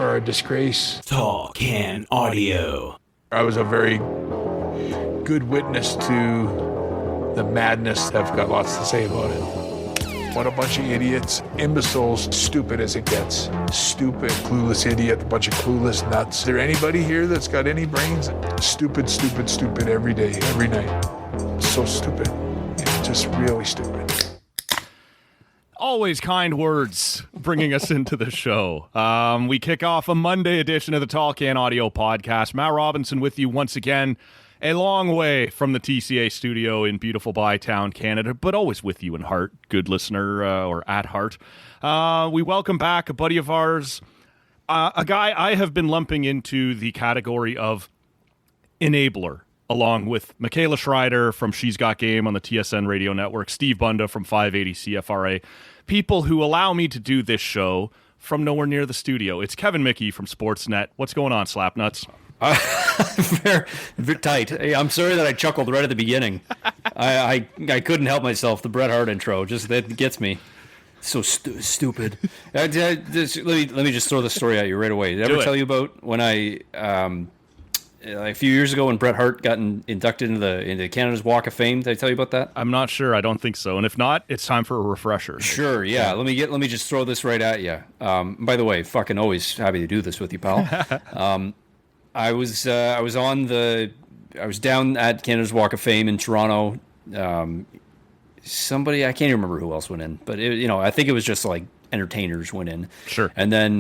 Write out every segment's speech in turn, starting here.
are a disgrace. Tall Can Audio. I was a very good witness to the madness. I've got lots to say about it. What a bunch of idiots, imbeciles, stupid as it gets. Stupid, clueless idiot, a bunch of clueless nuts. Is there anybody here that's got any brains? Stupid, stupid, stupid every day, every night. So stupid. Yeah, just really stupid. Always kind words bringing us into the show. We kick off a Monday edition of the Tall Can Audio podcast. Matt Robinson with you once again, a long way from the TCA studio in beautiful Bytown, Canada, but always with you in heart, good listener, or at heart. We welcome back a buddy of ours, a guy I have been lumping into the category of enabler, along with Michaela Schreider from She's Got Game on the TSN radio network, Steve Bunda from 580 CFRA, people who allow me to do this show from nowhere near the studio. It's Kevin Michie from Sportsnet. What's going on, Slapnuts? Very, very tight. Hey, I'm sorry that I chuckled right at the beginning. I couldn't help myself. The Bret Hart intro just that gets me. So stupid. Let me just throw the story at you right away. Did I ever tell you about when I a few years ago when Bret Hart got inducted into Canada's Walk of Fame? Did I tell you about that? I'm not sure. I don't think so. And if not, it's time for a refresher. Sure. Yeah. Let me just throw this right at you. By the way, fucking always happy to do this with you, pal. I was down at Canada's Walk of Fame in Toronto. Somebody, I can't even remember who else went in, but I think it was just like entertainers went in. Sure. And then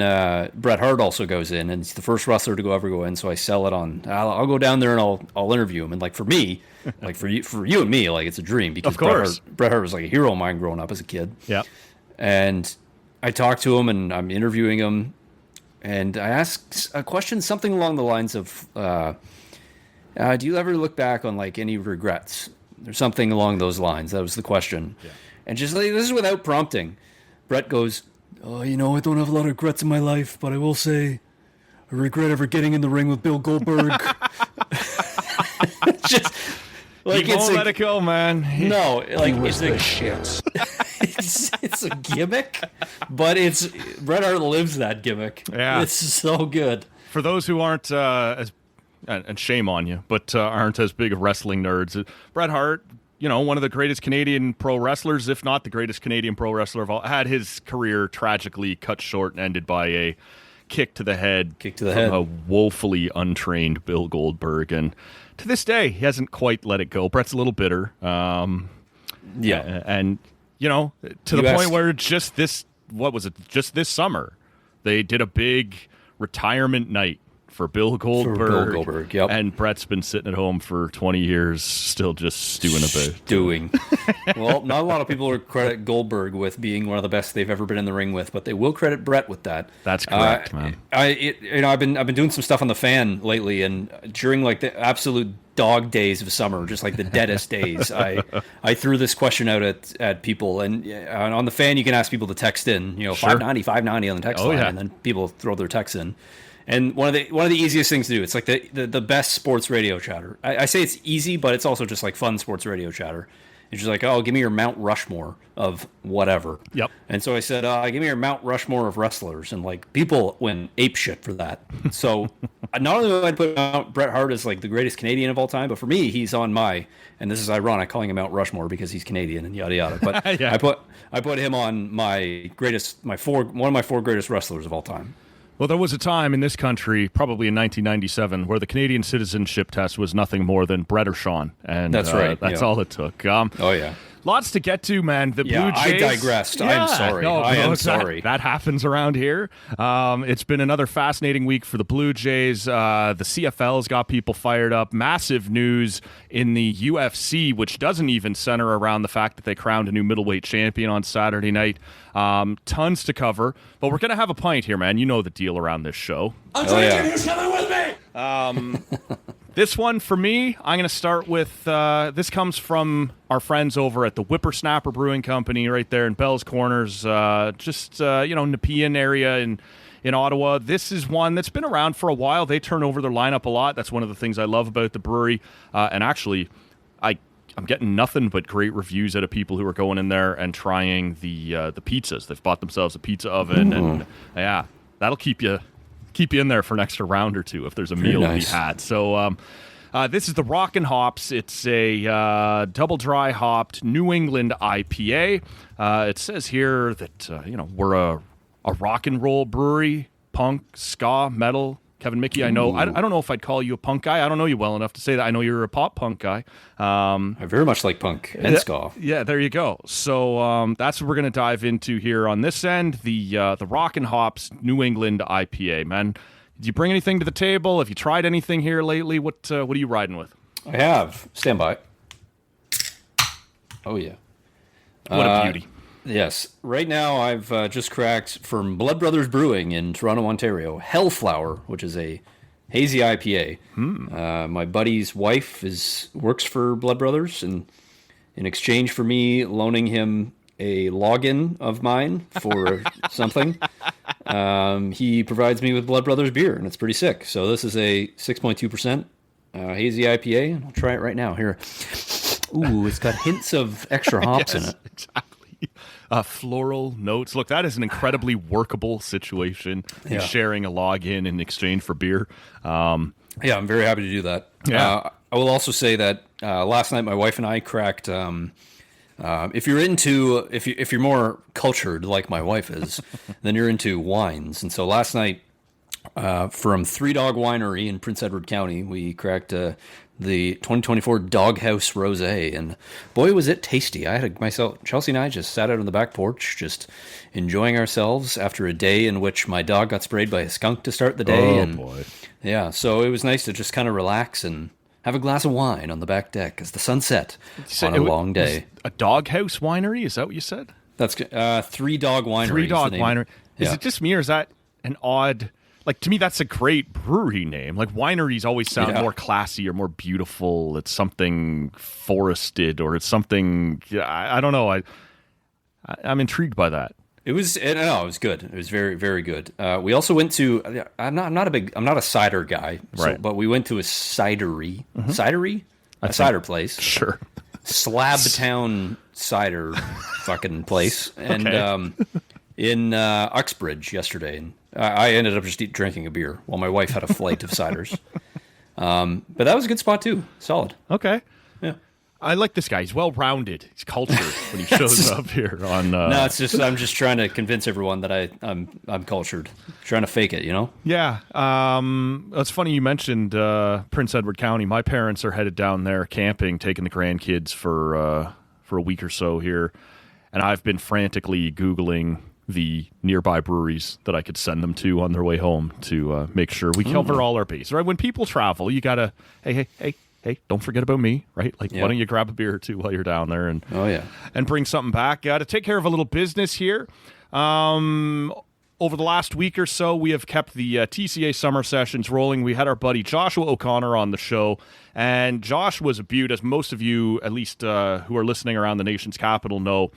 Bret Hart also goes in, and he's the first wrestler to ever go in. So I sell it on. I'll go down there and I'll interview him. And like for me, like for you and me, like it's a dream because of course. Bret Hart was like a hero of mine growing up as a kid. Yeah. And I talked to him, and I'm interviewing him. And I asked a question, something along the lines of, do you ever look back on like any regrets or something along those lines? That was the question. Yeah. And just like, this is without prompting. Bret goes, oh, I don't have a lot of regrets in my life, but I will say I regret ever getting in the ring with Bill Goldberg. Just like he won't let it go, man. No, like it's the shits. It's a gimmick, but Bret Hart lives that gimmick. Yeah, it's so good. For those who aren't as, and shame on you, but aren't as big of wrestling nerds, Bret Hart, one of the greatest Canadian pro wrestlers, if not the greatest Canadian pro wrestler of all, had his career tragically cut short and ended by a kick to the head from a woefully untrained Bill Goldberg, and to this day he hasn't quite let it go. Bret's a little bitter. Yeah, and to the point where just this summer, they did a big retirement night for Bill Goldberg. Yep. And Bret's been sitting at home for 20 years, still just stewing a bit. Well, not a lot of people will credit Goldberg with being one of the best they've ever been in the ring with, but they will credit Bret with that. That's correct, man. I've been doing some stuff on the Fan lately, and during like the absolute dog days of summer, just like the deadest days, I threw this question out at people, and on the Fan you can ask people to text in, sure. 590 on the text line, and then people throw their texts in. And one of the easiest things to do, it's like the best sports radio chatter. I say it's easy, but it's also just like fun sports radio chatter. It's just like, oh, give me your Mount Rushmore of whatever. Yep. And so I said, give me your Mount Rushmore of wrestlers. And like people went ape shit for that. So not only do I put Bret Hart as like the greatest Canadian of all time, but for me, he's on and this is ironic calling him Mount Rushmore because he's Canadian and yada yada. But yeah. I put him on one of my four greatest wrestlers of all time. Well, there was a time in this country, probably in 1997, where the Canadian citizenship test was nothing more than Bret or Sean. And that's right. That's all it took. Oh, yeah. Lots to get to, man. The Blue Jays. I digressed. Yeah, I'm sorry. I am sorry. That happens around here. It's been another fascinating week for the Blue Jays. The CFL's got people fired up. Massive news in the UFC, which doesn't even center around the fact that they crowned a new middleweight champion on Saturday night. Tons to cover. But we're going to have a pint here, man. You know the deal around this show. I'm drinking. Who's coming with me? This one, for me, I'm going to start with, this comes from our friends over at the Whippersnapper Brewing Company right there in Bell's Corners, Nepean area in Ottawa. This is one that's been around for a while. They turn over their lineup a lot. That's one of the things I love about the brewery. And actually, I'm getting nothing but great reviews out of people who are going in there and trying the pizzas. They've bought themselves a pizza oven, and yeah, that'll keep you keep you in there for an extra round or two if there's a meal to be had. So this is the Rockin' Hops. It's a double dry hopped New England IPA. It says here that we're a rock and roll brewery, punk, ska, metal. Kevin Michie, I know. I don't know if I'd call you a punk guy. I don't know you well enough to say that. I know you're a pop punk guy. I very much like punk and ska. Yeah, there you go. So that's what we're going to dive into here on this end, the Rockin' Hops New England IPA. Man, did you bring anything to the table? Have you tried anything here lately? What are you riding with? I have. Stand by. Oh, yeah. What a beauty. Yes. Right now, I've just cracked from Blood Brothers Brewing in Toronto, Ontario, Hellflower, which is a hazy IPA. My buddy's wife works for Blood Brothers, and in exchange for me loaning him a login of mine for something, he provides me with Blood Brothers beer, and it's pretty sick. So this is a 6.2% hazy IPA, and I'll try it right now. Here. Ooh, it's got hints of extra hops in it. Exactly. Floral notes. Look, that is an incredibly workable situation. Yeah. Sharing a login in exchange for beer. Yeah, I'm very happy to do that. Yeah. I will also say that last night my wife and I cracked. If you're more cultured like my wife is, then you're into wines. And so last night, from Three Dog Winery in Prince Edward County, we cracked the 2024 Doghouse Rosé, and boy, was it tasty. Chelsea and I just sat out on the back porch, just enjoying ourselves after a day in which my dog got sprayed by a skunk to start the day. Boy. Yeah, so it was nice to just kind of relax and have a glass of wine on the back deck as the sun set on a long day. A Doghouse Winery? Is that what you said? That's Three Dog Winery. Three Dog Winery. Is Yeah. it just me, or is that an odd... Like, to me, that's a great brewery name. Like, wineries always sound more classy or more beautiful. It's something forested, or it's something... I don't know. I'm intrigued by that. It was good. It was very, very good. We also went to... I'm not a cider guy, right? But we went to a cidery. Cidery? A cider place. Sure. Slab Town cider fucking place. And in Uxbridge yesterday. And I ended up just drinking a beer while my wife had a flight of ciders. But that was a good spot too. Solid. Okay. Yeah. I like this guy. He's well-rounded. He's cultured when he shows up here on... No, it's just I'm just trying to convince everyone that I'm cultured. Trying to fake it, you know? Yeah. It's funny you mentioned Prince Edward County. My parents are headed down there camping, taking the grandkids for a week or so here. And I've been frantically Googling the nearby breweries that I could send them to on their way home to make sure we cover all our bases. Right? When people travel, you gotta hey, don't forget about me, right? Like, why don't you grab a beer or two while you're down there and and bring something back? Got to take care of a little business here. Over the last week or so, we have kept the TCA summer sessions rolling. We had our buddy Joshua O'Connor on the show, and Josh was a beaut, as most of you, at least who are listening around the nation's capital, know.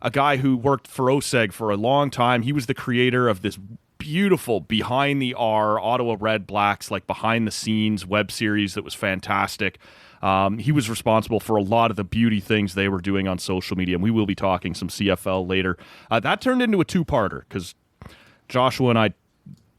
A guy who worked for OSEG for a long time. He was the creator of this beautiful Behind the R Ottawa Red Blacks, like behind the scenes web series that was fantastic. He was responsible for a lot of the beauty things they were doing on social media, and we will be talking some CFL later. That turned into a two-parter because Joshua and I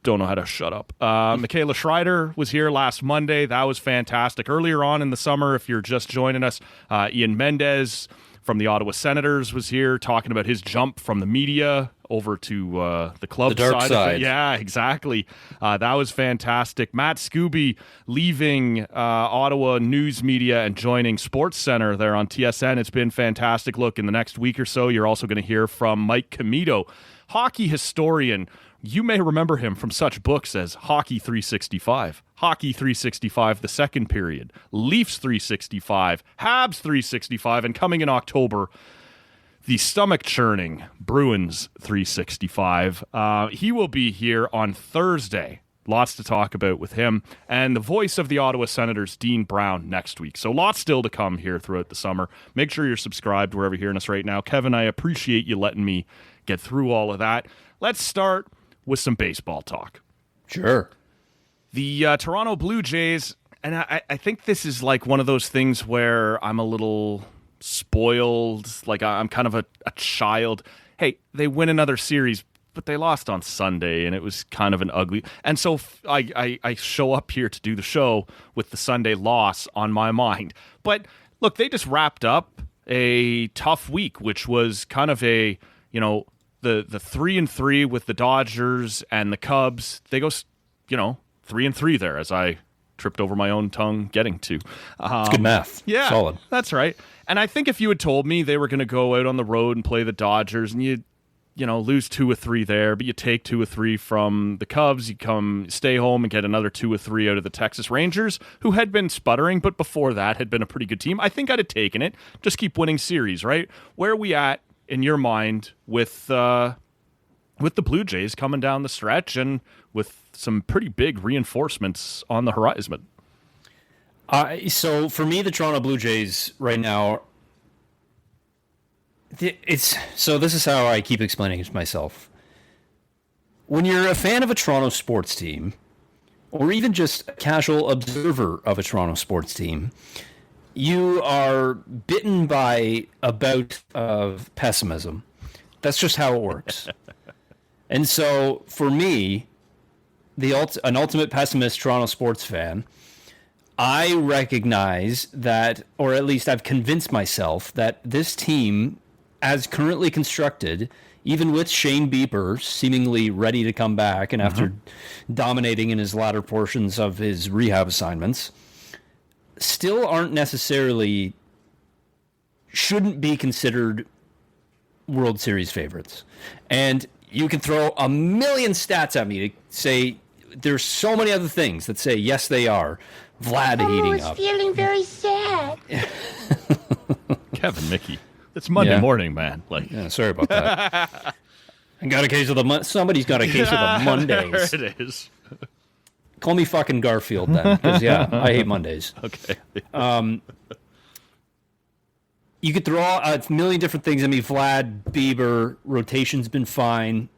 don't know how to shut up. Michaela Schreider was here last Monday. That was fantastic. Earlier on in the summer, if you're just joining us, Ian Mendez from the Ottawa Senators was here talking about his jump from the media over to the club the dark side. Yeah, exactly. That was fantastic. Matt Scooby leaving Ottawa News Media and joining Sports Center there on TSN. It's been fantastic. Look, in the next week or so, you're also going to hear from Mike Comito, hockey historian. You may remember him from such books as Hockey 365, Hockey 365, The Second Period, Leafs 365, Habs 365, and coming in October, the stomach-churning Bruins 365. He will be here on Thursday. Lots to talk about with him. And the voice of the Ottawa Senators, Dean Brown, next week. So lots still to come here throughout the summer. Make sure you're subscribed wherever you're hearing us right now. Kevin, I appreciate you letting me get through all of that. Let's start with some baseball talk. Sure. The Toronto Blue Jays, and I think this is like one of those things where I'm a little spoiled, like I'm kind of a child. Hey, they win another series. but they lost on Sunday, and it was kind of an ugly. And so I show up here to do the show with the Sunday loss on my mind. But look, they just wrapped up a tough week, which was kind of a, you know, the 3-3 with the Dodgers and the Cubs. They go, you know, 3-3 there, as I tripped over my own tongue getting to. It's good math. Yeah, solid. That's right. And I think if you had told me they were going to go out on the road and play the Dodgers, and you know, lose 2 or 3 there, but you take 2 or 3 from the Cubs, you stay home and get another 2 or 3 out of the Texas Rangers, who had been sputtering, but before that had been a pretty good team. I think I'd have taken it. Just keep winning series, right? Where are we at in your mind with the Blue Jays coming down the stretch and with some pretty big reinforcements on the horizon? So for me, the Toronto Blue Jays right now, this is how I keep explaining it to myself. When you're a fan of a Toronto sports team, or even just a casual observer of a Toronto sports team, you are bitten by a bout of pessimism. That's just how it works. And so for me, an ultimate pessimist Toronto sports fan, I recognize that, or at least I've convinced myself that this team, as currently constructed, even with Shane Bieber seemingly ready to come back and after dominating in his latter portions of his rehab assignments, still shouldn't be considered World Series favorites. And you can throw a million stats at me to say there's so many other things that say yes, they are. Vlad heating up. Feeling very sad. Kevin Michie. It's Monday morning, man. Yeah, sorry about that. I got a case of somebody's got a case of the Mondays. There it is. Call me fucking Garfield then, because I hate Mondays. Okay. You could throw a million different things. I mean, Vlad, Bieber, rotation's been fine.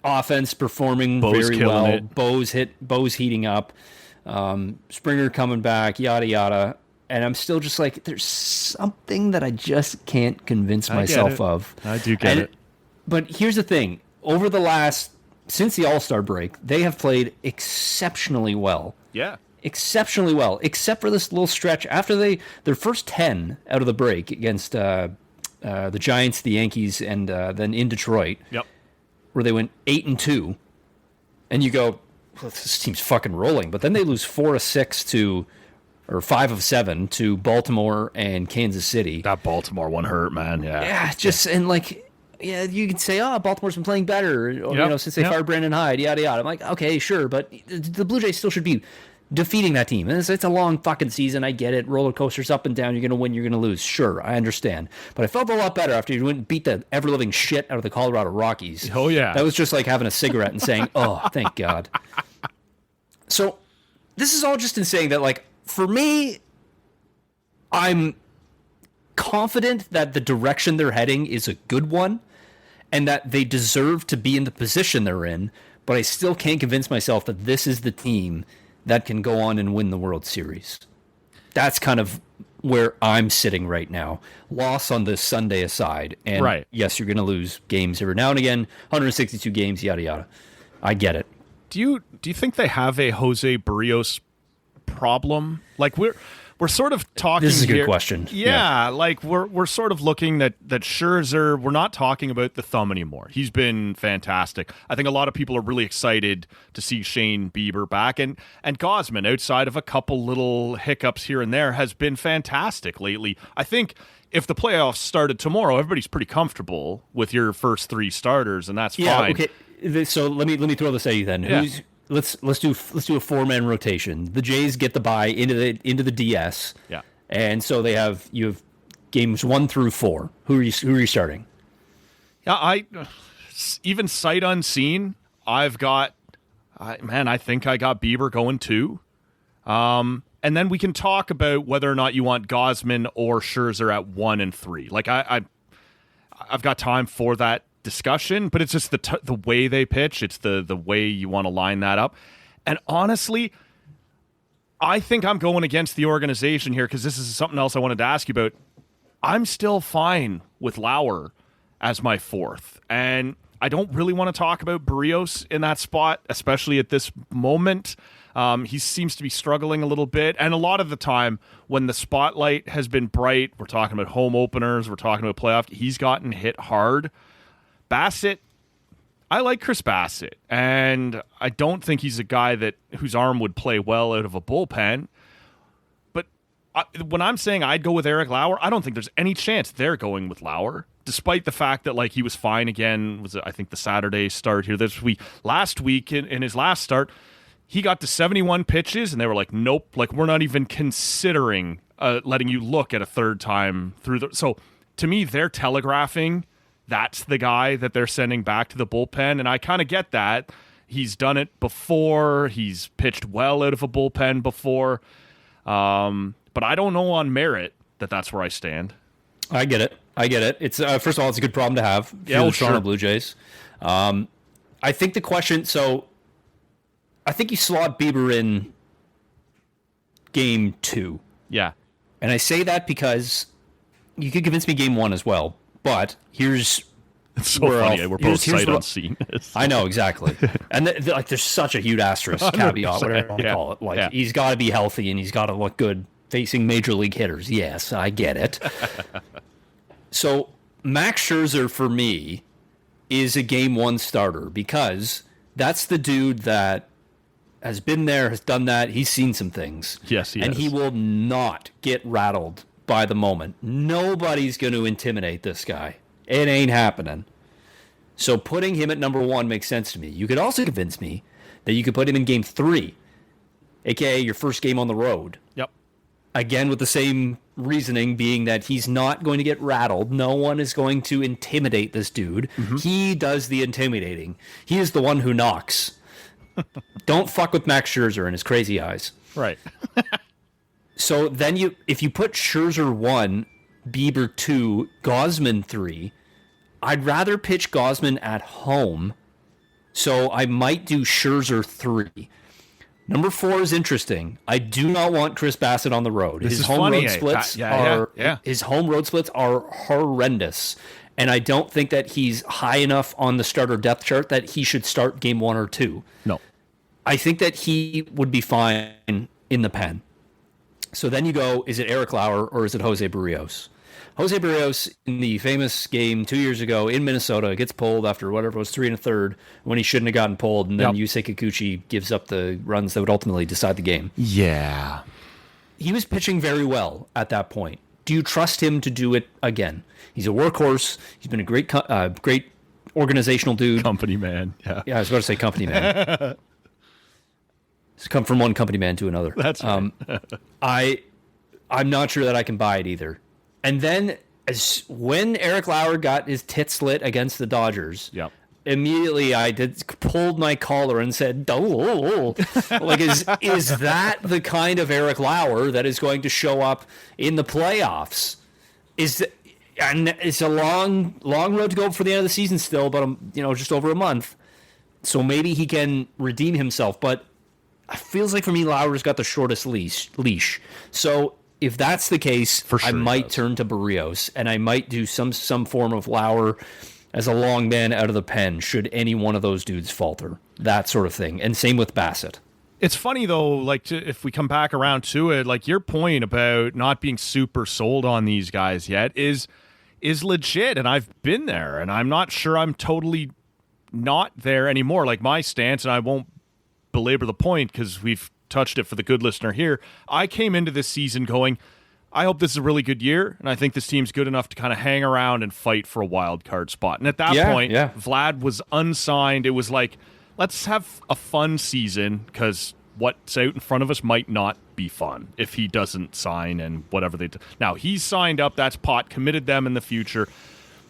Offense performing very well. Bo's heating up. Springer coming back, yada yada. And I'm still just like, there's something that I just can't convince myself of. I do get it. But here's the thing. Since the All-Star break, they have played exceptionally well. Yeah. Exceptionally well, except for this little stretch after their first 10 out of the break against the Giants, the Yankees, and then in Detroit. Yep. Where they went 8-2. And you go, well, this team's fucking rolling. But then they lose 4 of 6 or 5 of 7 to Baltimore and Kansas City. That Baltimore one hurt, man. Yeah. Yeah, and like, yeah, you can say, Baltimore's been playing better, or, since they fired Brandon Hyde, yada yada. I'm like, okay, sure, but the Blue Jays still should be defeating that team. And it's a long fucking season. I get it. Roller coasters up and down. You're going to win. You're going to lose. Sure, I understand. But I felt a lot better after you went and beat the ever-living shit out of the Colorado Rockies. Oh, yeah. That was just like having a cigarette and saying, oh, thank God. So this is all just in saying that, like, for me, I'm confident that the direction they're heading is a good one and that they deserve to be in the position they're in, but I still can't convince myself that this is the team that can go on and win the World Series. That's kind of where I'm sitting right now. Loss on this Sunday aside. And yes, you're going to lose games every now and again. 162 games, yada, yada. I get it. Do you think they have a Jose Berrios problem? Like we're sort of talking. This is a good here. question. Yeah, like we're sort of looking that Scherzer. We're not talking about the thumb anymore. He's been fantastic. I think a lot of people are really excited to see Shane Bieber back, and Gausman, outside of a couple little hiccups here and there, has been fantastic lately. I think if the playoffs started tomorrow, everybody's pretty comfortable with your first 3 starters, and that's fine. Okay. So let me throw this at you then. Yeah. Let's do a 4-man rotation. The Jays get the bye into the DS. Yeah. And so you have games 1 through 4. Who are you starting? Yeah, I even sight unseen, I think I got Bieber going too. And then we can talk about whether or not you want Gausman or Scherzer at 1 and 3. Like I've got time for that discussion, but it's just the way they pitch. It's the way you want to line that up. And honestly, I think I'm going against the organization here because this is something else I wanted to ask you about. I'm still fine with Lauer as my 4th. And I don't really want to talk about Berrios in that spot, especially at this moment. He seems to be struggling a little bit. And a lot of the time when the spotlight has been bright, we're talking about home openers, we're talking about playoff, he's gotten hit hard. Bassett, I like Chris Bassett, and I don't think he's a guy whose arm would play well out of a bullpen. But when I'm saying I'd go with Eric Lauer, I don't think there's any chance they're going with Lauer, despite the fact that he was fine again. Was it, I think, the Saturday start here this week. Last week in his last start, he got to 71 pitches, and they were like, nope, we're not even considering letting you look at a third time through the. So to me, they're telegraphing that's the guy that they're sending back to the bullpen, and I kind of get that. He's done it before. He's pitched well out of a bullpen before. But I don't know on merit that's where I stand. I get it. It's first of all, it's a good problem to have for the Toronto Blue Jays. I think the question. So, I think you slot Bieber in game 2. Yeah, and I say that because you could convince me game 1 as well. But here's it's so funny. We're both sight unseen. I know exactly, and there's such a huge asterisk caveat, whatever you want to call it. He's got to be healthy and he's got to look good facing major league hitters. Yes, I get it. So Max Scherzer for me is a game 1 starter because that's the dude that has been there, has done that. He's seen some things. Yes, he and he will not get rattled by the moment. Nobody's going to intimidate this guy. It ain't happening. So putting him at number 1 makes sense to me. You could also convince me that you could put him in game 3, aka your first game on the road. Yep. Again, with the same reasoning being that he's not going to get rattled. No one is going to intimidate this dude. Mm-hmm. He does the intimidating. He is the one who knocks. Don't fuck with Max Scherzer and his crazy eyes. Right. So then if you put Scherzer 1, Bieber 2, Gausman 3, I'd rather pitch Gausman at home. So I might do Scherzer 3. Number 4 is interesting. I do not want Chris Bassett on the road. His home road splits his home road splits are horrendous. And I don't think that he's high enough on the starter depth chart that he should start game 1 or 2. No. I think that he would be fine in the pen. So then you go, is it Eric Lauer or is it Jose Berrios? Jose Berrios, in the famous game 2 years ago in Minnesota, gets pulled after whatever it was 3 1/3 when he shouldn't have gotten pulled, and then Yusei Kikuchi gives up the runs that would ultimately decide the game. Yeah. He was pitching very well at that point. Do you trust him to do it again? He's a workhorse. He's been a great organizational dude. Company man. Yeah, I was about to say company man. It's come from one company man to another. That's right. I'm not sure that I can buy it either. And then when Eric Lauer got his tit slit against the Dodgers, immediately I pulled my collar and said, "Oh, is that the kind of Eric Lauer that is going to show up in the playoffs?" And it's a long road to go for the end of the season still, but just over a month. So maybe he can redeem himself, but it feels like for me Lauer's got the shortest leash. So if that's the case, for sure I might turn to Berrios, and I might do some form of Lauer as a long man out of the pen should any one of those dudes falter. That sort of thing. And same with Bassett. It's funny, though, if we come back around to it, your point about not being super sold on these guys yet is legit, and I've been there, and I'm not sure I'm totally not there anymore. My stance, and I won't belabor the point because we've touched it for the good listener here. I came into this season going, I hope this is a really good year, and I think this team's good enough to kind of hang around and fight for a wild card spot. And at that point, Vlad was unsigned. It was like, let's have a fun season because what's out in front of us might not be fun if he doesn't sign and whatever they do. Now, he's signed up. That's pot, committed them in the future.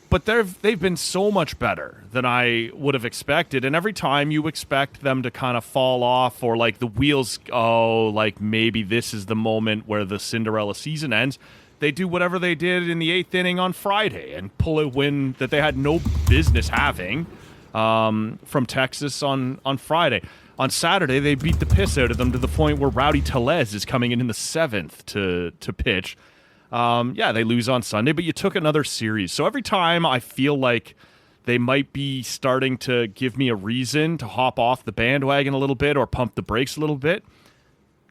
But they've been so much better than I would have expected. And every time you expect them to kind of fall off or the wheels, maybe this is the moment where the Cinderella season ends, they do whatever they did in the 8th inning on Friday and pull a win that they had no business having from Texas on Friday. On Saturday, they beat the piss out of them to the point where Rowdy Tellez is coming in the 7th to pitch. They lose on Sunday, but you took another series. So every time I feel like they might be starting to give me a reason to hop off the bandwagon a little bit or pump the brakes a little bit.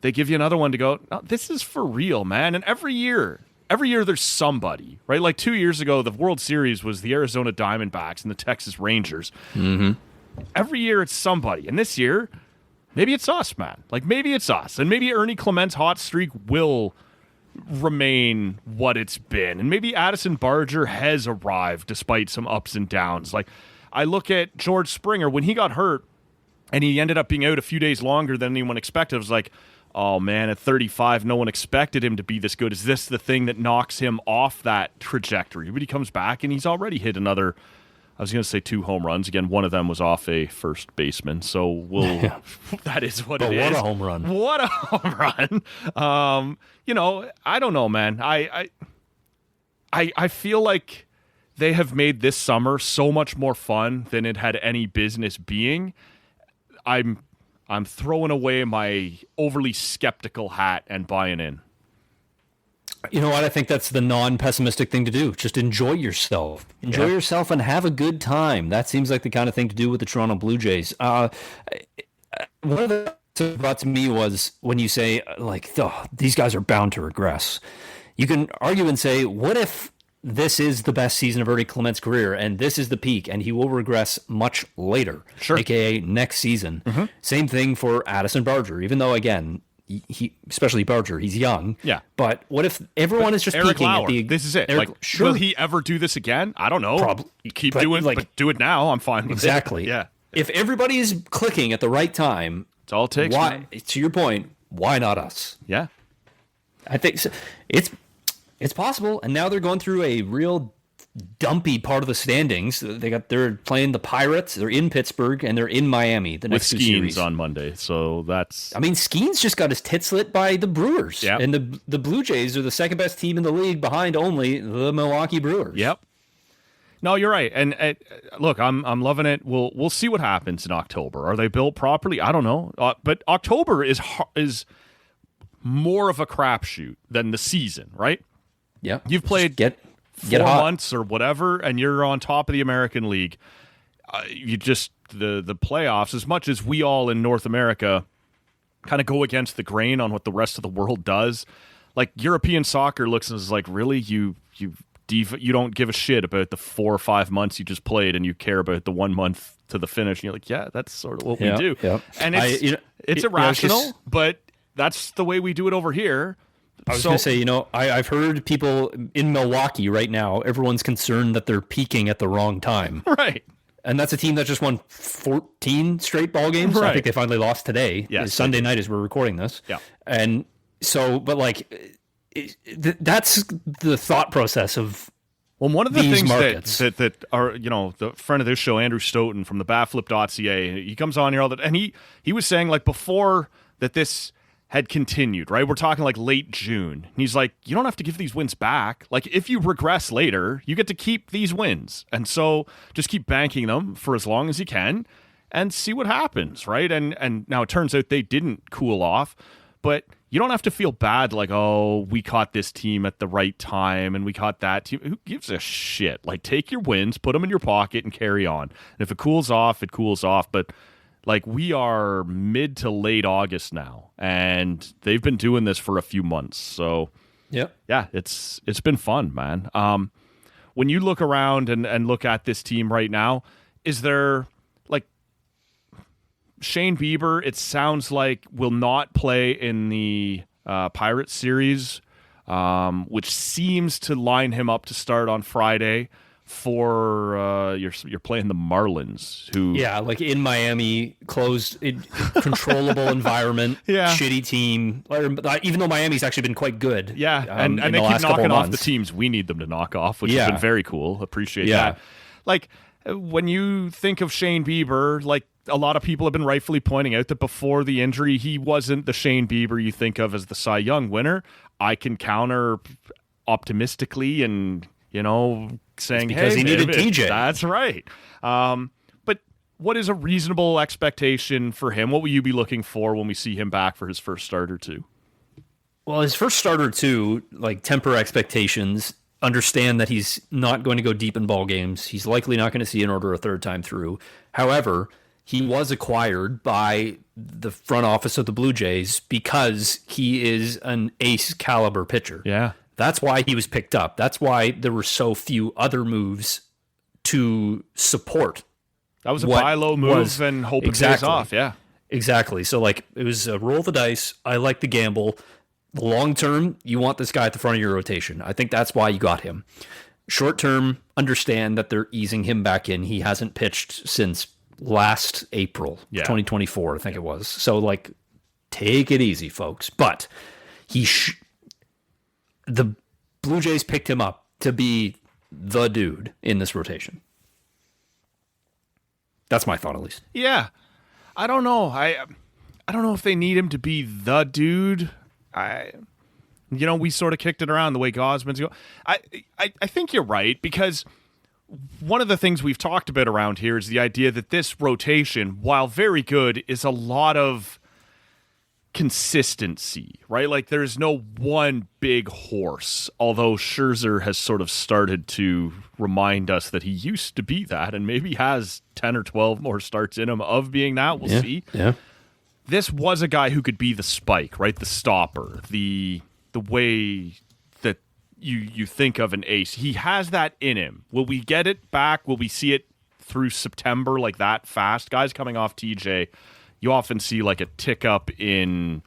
They give you another one to go, no, this is for real, man. And every year there's somebody, right? Like 2 years ago, the World Series was the Arizona Diamondbacks and the Texas Rangers. Mm-hmm. Every year it's somebody. And this year, maybe it's us, man. Like maybe it's us. And maybe Ernie Clement's hot streak will remain what it's been, and maybe Addison Barger has arrived despite some ups and downs. Like I look at George Springer when he got hurt and he ended up being out a few days longer than anyone expected. It was like, oh man, at 35 no one expected him to be this good. Is this the thing that knocks him off that trajectory? But he comes back and he's already hit another, I was going to say 2 home runs. Again, one of them was off a first baseman. So that is what it is. What a home run. What a home run. I don't know, man. I feel like they have made this summer so much more fun than it had any business being. I'm throwing away my overly skeptical hat and buying in. You know what? I think that's the non-pessimistic thing to do. Just enjoy yourself. Enjoy yourself and have a good time. That seems like the kind of thing to do with the Toronto Blue Jays. One of the things that brought to me was when you say, like, oh, these guys are bound to regress. You can argue and say, what if this is the best season of Ernie Clement's career and this is the peak and he will regress much later, a.k.a. next season. Mm-hmm. Same thing for Addison Barger, even though, again, he especially Barger, he's young. Yeah. But what if everyone is just Eric peaking Lauer, at the... This is it. Eric, like, sure. Will he ever do this again? I don't know. Probably. Keep doing it, but do it now. I'm fine with exactly. it. Yeah. If everybody is clicking at the right time... It's all it takes. Why, to your point, why not us? Yeah. I think so. It's possible. And now they're going through a real dumpy part of the standings. They're playing the Pirates. They're in Pittsburgh and they're in Miami. The next with Skeens on Monday, so that's. I mean, Skeens just got his tit slit by the Brewers, and the Blue Jays are the second best team in the league behind only the Milwaukee Brewers. Yep. No, you're right. And look, I'm loving it. We'll see what happens in October. Are they built properly? I don't know. But October is more of a crapshoot than the season, right? Yeah. You've played. Get 4 hot. months or whatever, and you're on top of the American League. You just the playoffs, as much as we all in North America kind of go against the grain on what the rest of the world does. Like European soccer looks and is like, really, you don't give a shit about the 4 or 5 months you just played, and you care about the 1 month to the finish. And you're like, yeah, that's sort of what we do. Yeah. And it's irrational, but that's the way we do it over here. I was going to say, I've heard people in Milwaukee right now, everyone's concerned that they're peaking at the wrong time. Right. And that's a team that just won 14 straight ball games. Right. I think they finally lost today. Yes, Sunday night as we're recording this. Yeah. And so, but like, that's the thought process of one of the these things markets. that are, the friend of this show, Andrew Stoughton from the Batflip.ca, he comes on here all the and he was saying, like, before that this had continued, right? We're talking like late June. And he's like, you don't have to give these wins back. Like, if you regress later, you get to keep these wins. And so just keep banking them for as long as you can and see what happens, right? And now it turns out they didn't cool off, but you don't have to feel bad like, oh, we caught this team at the right time and we caught that team. Who gives a shit? Like, take your wins, put them in your pocket and carry on. And if it cools off, it cools off. But like, we are mid to late August now, and they've been doing this for a few months. So, yeah, it's been fun, man. When you look around and look at this team right now, is there, like, Shane Bieber, it sounds like, will not play in the Pirates series, which seems to line him up to start on Friday. For you're playing the Marlins, who like in Miami, closed, controllable environment, shitty team. Even though Miami's actually been quite good, and they keep knocking off the teams we need them to knock off, which has been very cool. Appreciate that. Like, when you think of Shane Bieber, like, a lot of people have been rightfully pointing out that before the injury, he wasn't the Shane Bieber you think of as the Cy Young winner. I can counter optimistically and saying, because he needed TJ. That's right. But what is a reasonable expectation for him? What will you be looking for when we see him back for his first start or two? Well, his first start or two, like, temper expectations. understand that he's not going to go deep in ball games. He's likely not going to see an order a third time through. However, he was acquired by the front office of the Blue Jays because he is an ace caliber pitcher. Yeah. That's why he was picked up. That's why there were so few other moves to support. That was a buy low move and hope it pays off. Yeah. Exactly. So, like, it was a roll the dice. I like the gamble. Long term, you want this guy at the front of your rotation. I think that's why you got him. Short term, understand that they're easing him back in. He hasn't pitched since last April, 2024, I think it was. So, like, take it easy, folks. But the Blue Jays picked him up to be the dude in this rotation. That's my thought, at least. Yeah. I don't know. I don't know if they need him to be the dude. We sort of kicked it around the way Gosman's go. I think you're right, because one of the things we've talked about around here is the idea that this rotation, while very good, is a lot of consistency, right? Like, there's no one big horse, although Scherzer has sort of started to remind us that he used to be that and maybe has 10 or 12 more starts in him of being that. We'll see. Yeah. This was a guy who could be the spike, right? The stopper, the way that you think of an ace. He has that in him. Will we get it back? Will we see it through September like that fast? Guys coming off TJ, you often see like a tick up in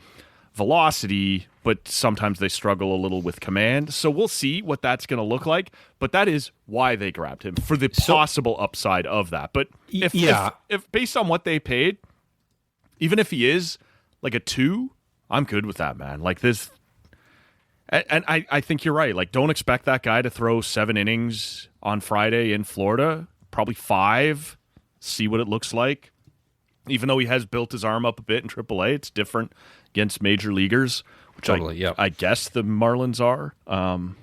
velocity, but sometimes they struggle a little with command. So we'll see what that's going to look like. But that is why they grabbed him, for the possible upside of that. But if based on what they paid, even if he is like a 2, I'm good with that, man. Like this, and I think you're right. Like, don't expect that guy to throw 7 innings on Friday in Florida. Probably 5. See what it looks like. Even though he has built his arm up a bit in AAA, it's different against major leaguers, which I guess the Marlins are. And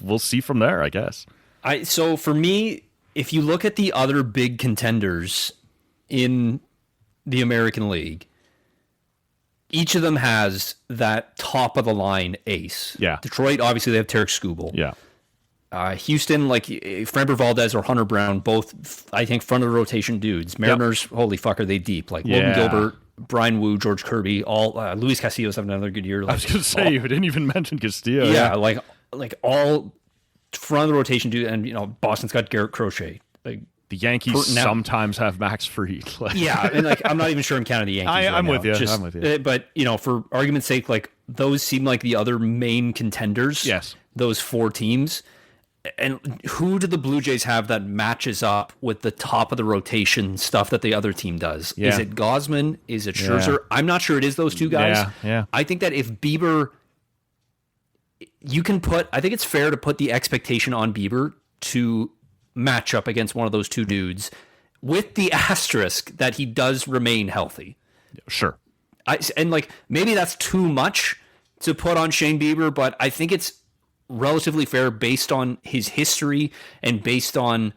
we'll see from there, I guess. So for me, if you look at the other big contenders in the American League, each of them has that top of the line ace. Yeah. Detroit, obviously, they have Tarek Skubal. Yeah. Houston, like Framber Valdez or Hunter Brown, both, I think, front of the rotation dudes. Mariners, holy fuck, are they deep? Like Logan Gilbert, Brian Wu, George Kirby, all Luis Castillo's having another good year. Like, I was going to say, you didn't even mention Castillo. Yeah, like all front of the rotation dudes, and Boston's got Garrett Crochet. Like the Yankees sometimes have Max Fried. Yeah, and like I'm not even sure I'm counting the Yankees. I'm with you. I'm with you. But for argument's sake, like those seem like the other main contenders. Yes, those 4 teams. And who do the Blue Jays have that matches up with the top of the rotation stuff that the other team does? Yeah. Is it Gosman? Is it Scherzer? Yeah. I'm not sure it is those two guys. Yeah. I think that if Bieber, I think it's fair to put the expectation on Bieber to match up against one of those two dudes with the asterisk that he does remain healthy. Sure. And like, maybe that's too much to put on Shane Bieber, but I think it's relatively fair based on his history and based on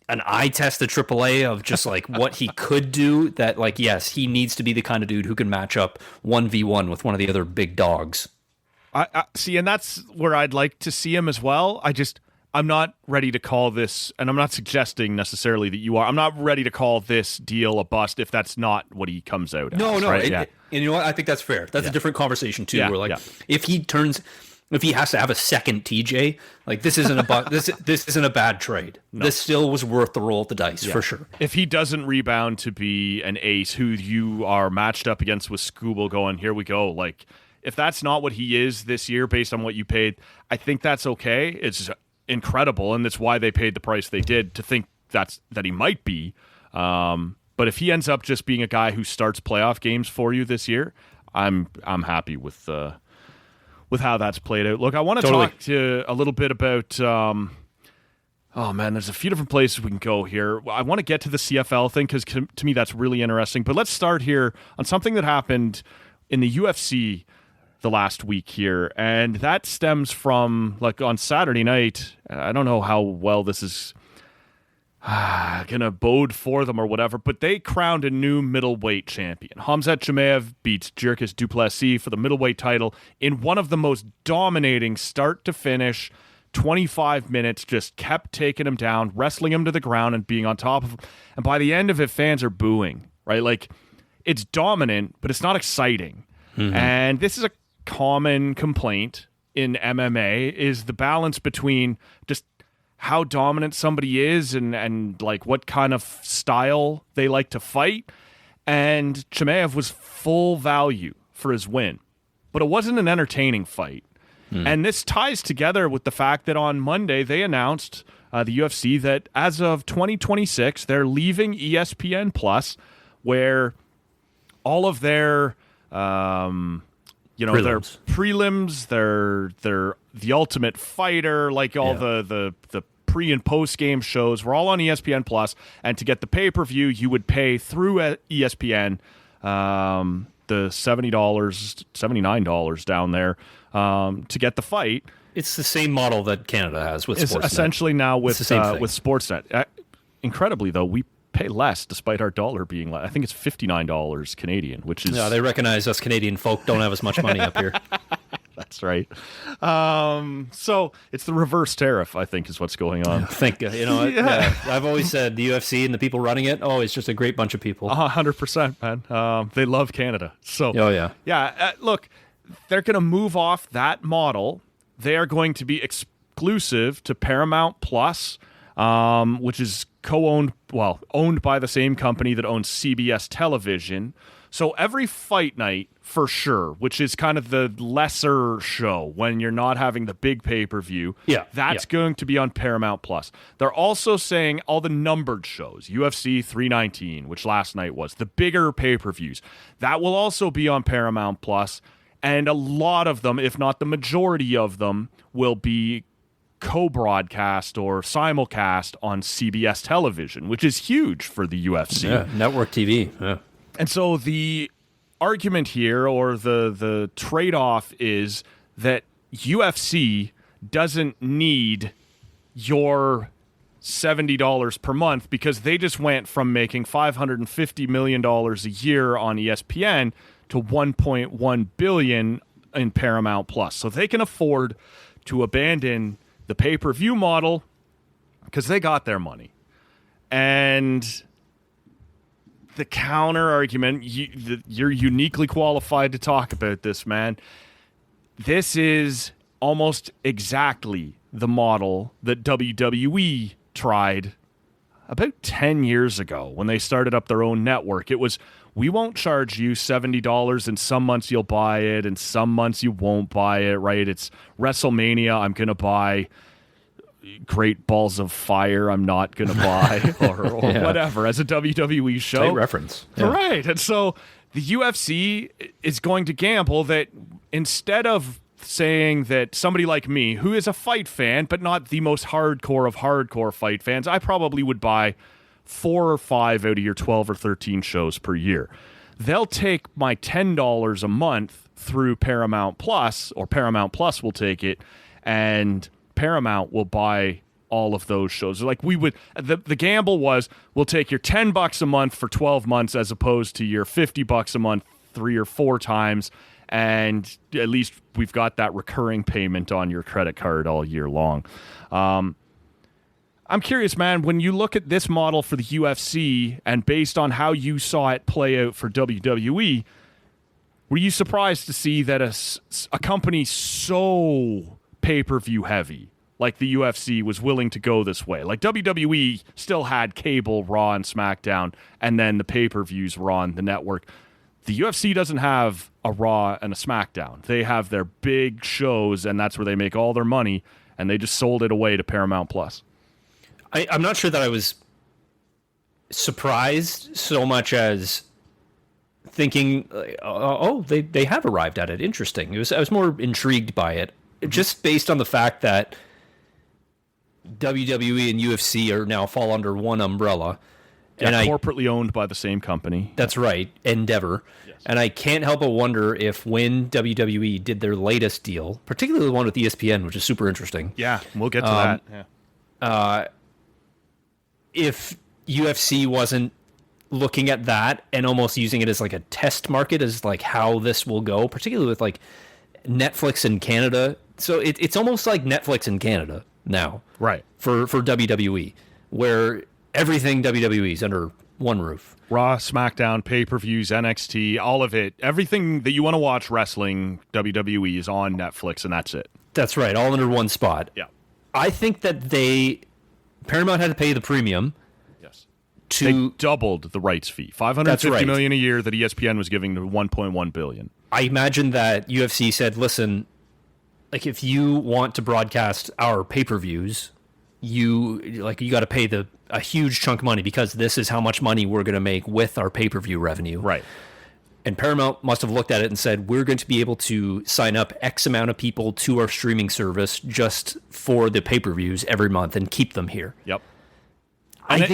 an eye test at AAA of just like what he could do, that like, yes, he needs to be the kind of dude who can match up 1v1 with one of the other big dogs. I see, and that's where I'd like to see him as well. I'm not ready to call this, and I'm not suggesting necessarily that you are. I'm not ready to call this deal a bust if that's not what he comes out as. No. Right? And you know what? I think that's fair. That's a different conversation too. Where like, if he has to have a second TJ, like this isn't a this isn't a bad trade. No. This still was worth the roll of the dice for sure. If he doesn't rebound to be an ace who you are matched up against with Skubal going, here we go. Like, if that's not what he is this year based on what you paid, I think that's okay. It's incredible, and that's why they paid the price they did to think that he might be. But if he ends up just being a guy who starts playoff games for you this year, I'm happy with how that's played out. Look, I want to talk to a little bit about there's a few different places we can go here. I want to get to the CFL thing because to me that's really interesting. But let's start here on something that happened in the UFC the last week here, and that stems from like on Saturday night. I don't know how well this is gonna bode for them or whatever, but they crowned a new middleweight champion. Khamzat Chimaev beats Jirkas Duplessis for the middleweight title in one of the most dominating start to finish 25 minutes, just kept taking him down, wrestling him to the ground and being on top of him. And by the end of it, fans are booing, right? Like, it's dominant, but it's not exciting. And this is a common complaint in MMA, is the balance between just how dominant somebody is and like what kind of style they like to fight. And Chimaev was full value for his win, but it wasn't an entertaining fight. And this ties together with the fact that on Monday they announced, the UFC, that as of 2026, they're leaving ESPN Plus, where all of their, prelims. Their prelims, their The Ultimate Fighter, like all the pre and post game shows were all on ESPN Plus. And to get the pay-per-view, you would pay through ESPN, the $70, $79 down there, to get the fight. It's the same model that Canada has with Sportsnet. Essentially now with Sportsnet. Incredibly, though, we pay less despite our dollar being less. I think it's $59 Canadian, which is... Yeah, they recognize us Canadian folk don't have as much money up here. That's right. So it's the reverse tariff, I think, is what's going on. I've always said the UFC and the people running it, it's just a great bunch of people. 100%, man. They love Canada. So, look, they're going to move off that model. They are going to be exclusive to Paramount Plus, which is owned by the same company that owns CBS Television. So every fight night, for sure, which is kind of the lesser show when you're not having the big pay-per-view, that's going to be on Paramount Plus. They're also saying all the numbered shows, UFC 319, which last night was, the bigger pay-per-views, that will also be on Paramount Plus, and a lot of them, if not the majority of them, will be co-broadcast or simulcast on CBS television, which is huge for the UFC. Yeah, network TV. Yeah. And so the argument here, or the trade-off, is that UFC doesn't need your $70 per month, because they just went from making $550 million a year on ESPN to $1.1 billion in Paramount Plus. So they can afford to abandon the pay-per-view model because they got their money. And the counter argument, you're uniquely qualified to talk about this, man. This is almost exactly the model that WWE tried about 10 years ago when they started up their own network. It was, we won't charge you $70, and some months you'll buy it, and some months you won't buy it, right? It's WrestleMania, I'm going to buy. Great Balls of Fire, I'm not going to buy, or whatever, as a WWE show. Great reference. Yeah. Right. And so the UFC is going to gamble that instead of saying that somebody like me, who is a fight fan, but not the most hardcore of hardcore fight fans, I probably would buy 4 or 5 out of your 12 or 13 shows per year. They'll take my $10 a month through Paramount Plus, or Paramount Plus will take it, and Paramount will buy all of those shows. Like, we would, the gamble was, we'll take your $10 a month for 12 months as opposed to your $50 a month 3 or 4 times, and at least we've got that recurring payment on your credit card all year long. I'm curious, man, when you look at this model for the UFC, and based on how you saw it play out for WWE, were you surprised to see that a company so pay-per-view heavy like the UFC was willing to go this way? Like, WWE still had cable, Raw and SmackDown, and then the pay-per-views were on the network. The UFC doesn't have a Raw and a SmackDown. They have their big shows, and that's where they make all their money, and they just sold it away to Paramount Plus. I'm not sure that I was surprised so much as thinking, they have arrived at it. Interesting. I was more intrigued by it, just based on the fact that WWE and UFC are now fall under one umbrella. Yeah, and corporately owned by the same company. That's right, Endeavor. Yes. And I can't help but wonder if when WWE did their latest deal, particularly the one with ESPN, which is super interesting. Yeah, we'll get to that. Yeah. If UFC wasn't looking at that and almost using it as like a test market, as like how this will go, particularly with like Netflix in Canada So it's almost like Netflix in Canada now. Right. For WWE, where everything WWE is under one roof. Raw, SmackDown, pay-per-views, NXT, all of it. Everything that you want to watch wrestling, WWE is on Netflix, and that's it. That's right, all under one spot. Yeah. I think that Paramount had to pay the premium. Yes. To they doubled the rights fee. $550 million a year that ESPN was giving to $1.1 billion. I imagine that UFC said, listen, like if you want to broadcast our pay-per-views, you got to pay a huge chunk of money because this is how much money we're going to make with our pay-per-view revenue. Right. And Paramount must have looked at it and said, we're going to be able to sign up X amount of people to our streaming service just for the pay-per-views every month and keep them here. Yep. I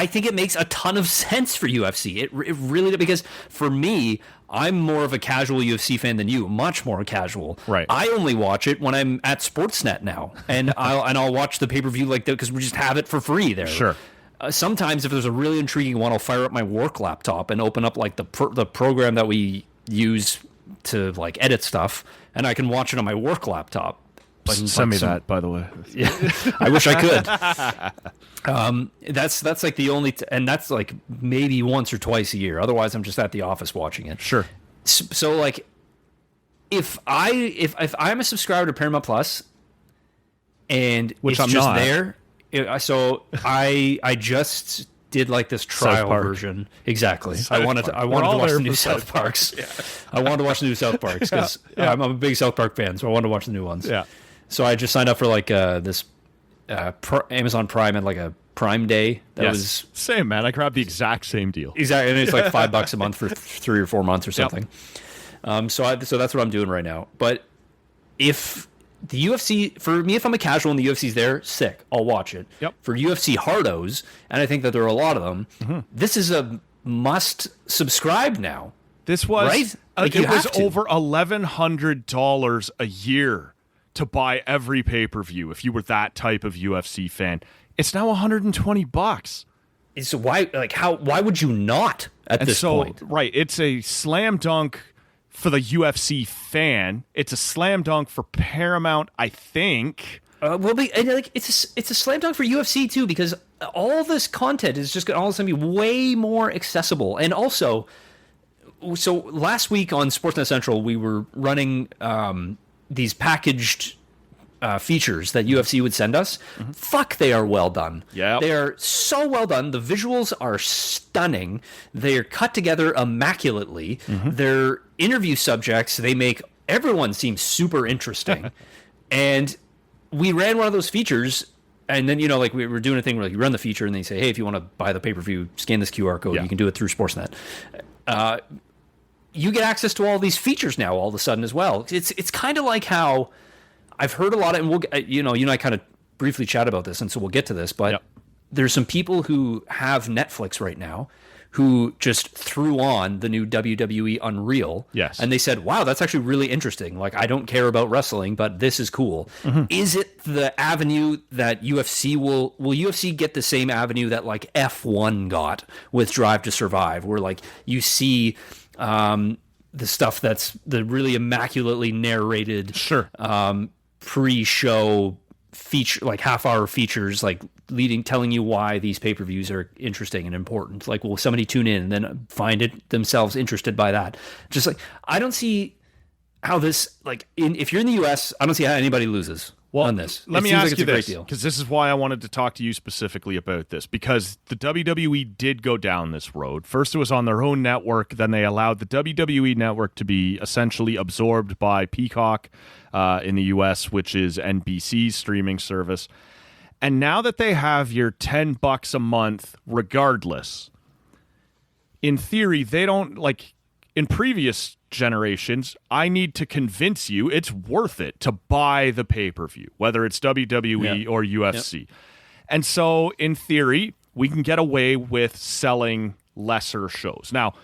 think it makes a ton of sense for UFC. It really does, because for me, I'm more of a casual UFC fan than you, much more casual. Right. I only watch it when I'm at Sportsnet now, and I'll watch the pay-per-view like that because we just have it for free there. Sure. Sometimes if there's a really intriguing one, I'll fire up my work laptop and open up like the program that we use to like edit stuff, and I can watch it on my work laptop. Send me that, by the way. Yeah, I wish I could. That's like the only, and that's like maybe once or twice a year. Otherwise, I'm just at the office watching it. Sure. So like, if I'm a subscriber to Paramount Plus, and which it's I'm just not there, so I just did like this trial version. Exactly. I wanted to watch the new South Parks. Yeah. I wanted to watch the new South Parks because I'm a big South Park fan, so I wanted to watch the new ones. Yeah. So I just signed up for like this Amazon Prime and like a Prime Day. That was same, man. I grabbed the exact same deal. Exactly, and it's like $5 a month for 3 or 4 months or something. Yep. So that's what I'm doing right now. But if the UFC, for me, if I'm a casual and the UFC's there, sick, I'll watch it. Yep. For UFC hardos, and I think that there are a lot of them, this is a must subscribe now. This was right? Like it was over $1,100 a year to buy every pay-per-view if you were that type of UFC fan. It's now $120. So why would you not at this point? Right, it's a slam dunk for the UFC fan. It's a slam dunk for Paramount, I think. It's a slam dunk for UFC too, because all this content is just going to all of a sudden be way more accessible. And also, so last week on Sportsnet Central, we were running these packaged features that UFC would send us. Fuck, they are well done. Yeah, they are so well done. The visuals are stunning. They are cut together immaculately. Their interview subjects, they make everyone seem super interesting. And we ran one of those features, and then we were doing a thing where you run the feature, and they say, hey, if you want to buy the pay-per-view, scan this QR code. You can do it through Sportsnet. You get access to all these features now all of a sudden as well. It's kind of like how I've heard a lot of, and we'll, you and I kind of briefly chat about this, and so we'll get to this, but there's some people who have Netflix right now who just threw on the new WWE Unreal. Yes. And they said, wow, that's actually really interesting. Like, I don't care about wrestling, but this is cool. Is it the avenue that UFC will UFC get the same avenue that like F1 got with Drive to Survive, where like you see the stuff that's the really immaculately narrated pre-show feature, like half-hour features, like telling you why these pay-per-views are interesting and important. Like, will somebody tune in and then find it themselves interested by that? Just like, I don't see how this, like, if you're in the US, I don't see how anybody loses on this. Let me ask you this, because this is why I wanted to talk to you specifically about this, because the WWE did go down this road. First, it was on their own network. Then they allowed the WWE network to be essentially absorbed by Peacock in the US, which is NBC's streaming service. And now that they have your $10 a month regardless, in theory, they don't, like in previous generations, I need to convince you it's worth it to buy the pay-per-view, whether it's WWE or UFC. Yep. And so, in theory, we can get away with selling lesser shows. Now,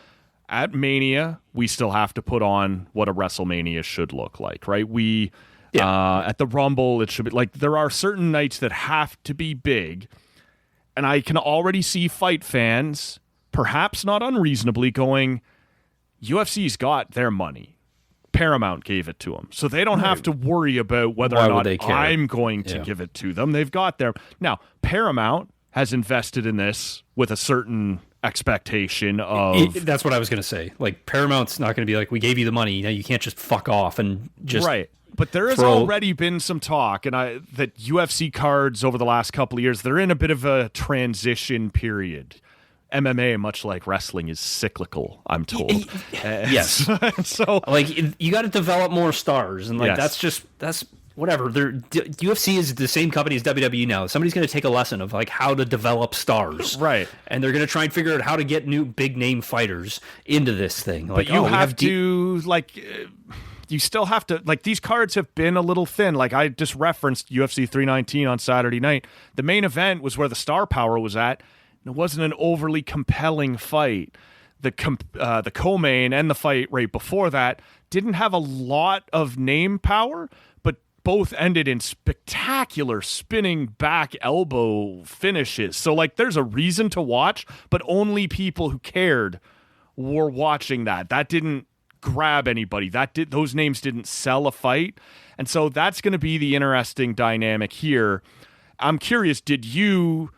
at Mania, we still have to put on what a WrestleMania should look like, right? At the Rumble, it should be like, there are certain nights that have to be big, and I can already see fight fans, perhaps not unreasonably, going, UFC's got their money. Paramount gave it to them. So they don't have to worry about whether Why or would not they care? I'm going to give it to them. They've got their... Now, Paramount has invested in this with a certain expectation of... That's what I was going to say. Like, Paramount's not going to be like, we gave you the money, now you can't just fuck off and just... Right. But there has already been some talk, and that UFC cards over the last couple of years, they're in a bit of a transition period. MMA, much like wrestling, is cyclical, I'm told. Yes. So, like, you got to develop more stars, and like Yes. that's whatever. UFC is the same company as WWE now. Somebody's going to take a lesson of like how to develop stars, Right. And they're going to try and figure out how to get new big name fighters into this thing. Like, but you have to you still have to, like, these cards have been a little thin. Like, I just referenced UFC 319 on Saturday night. The main event was where the star power was at. It wasn't an overly compelling fight. The co-main and the fight right before that didn't have a lot of name power, but both ended in spectacular spinning back elbow finishes. So, like, there's a reason to watch, but only people who cared were watching that. That didn't grab anybody. Those names didn't sell a fight. And so that's going to be the interesting dynamic here. I'm curious, did you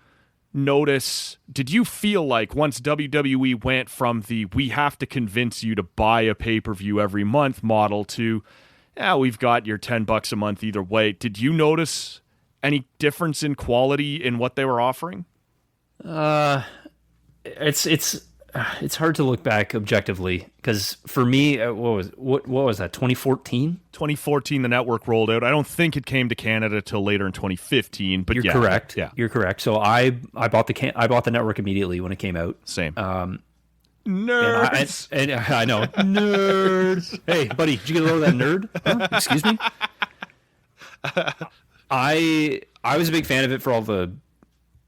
feel like once WWE went from the we have to convince you to buy a pay-per-view every month model to, we've got your $10 a month either way, did you notice any difference in quality in what they were offering? It's hard to look back objectively because for me, what was that? 2014. 2014, the network rolled out. I don't think it came to Canada till later in 2015. But You're correct. Yeah, you're correct. So I bought the network immediately when it came out. Same. Nerds. And I know nerds. Hey, buddy, did you get a load of that nerd? Huh? Excuse me. I was a big fan of it for all the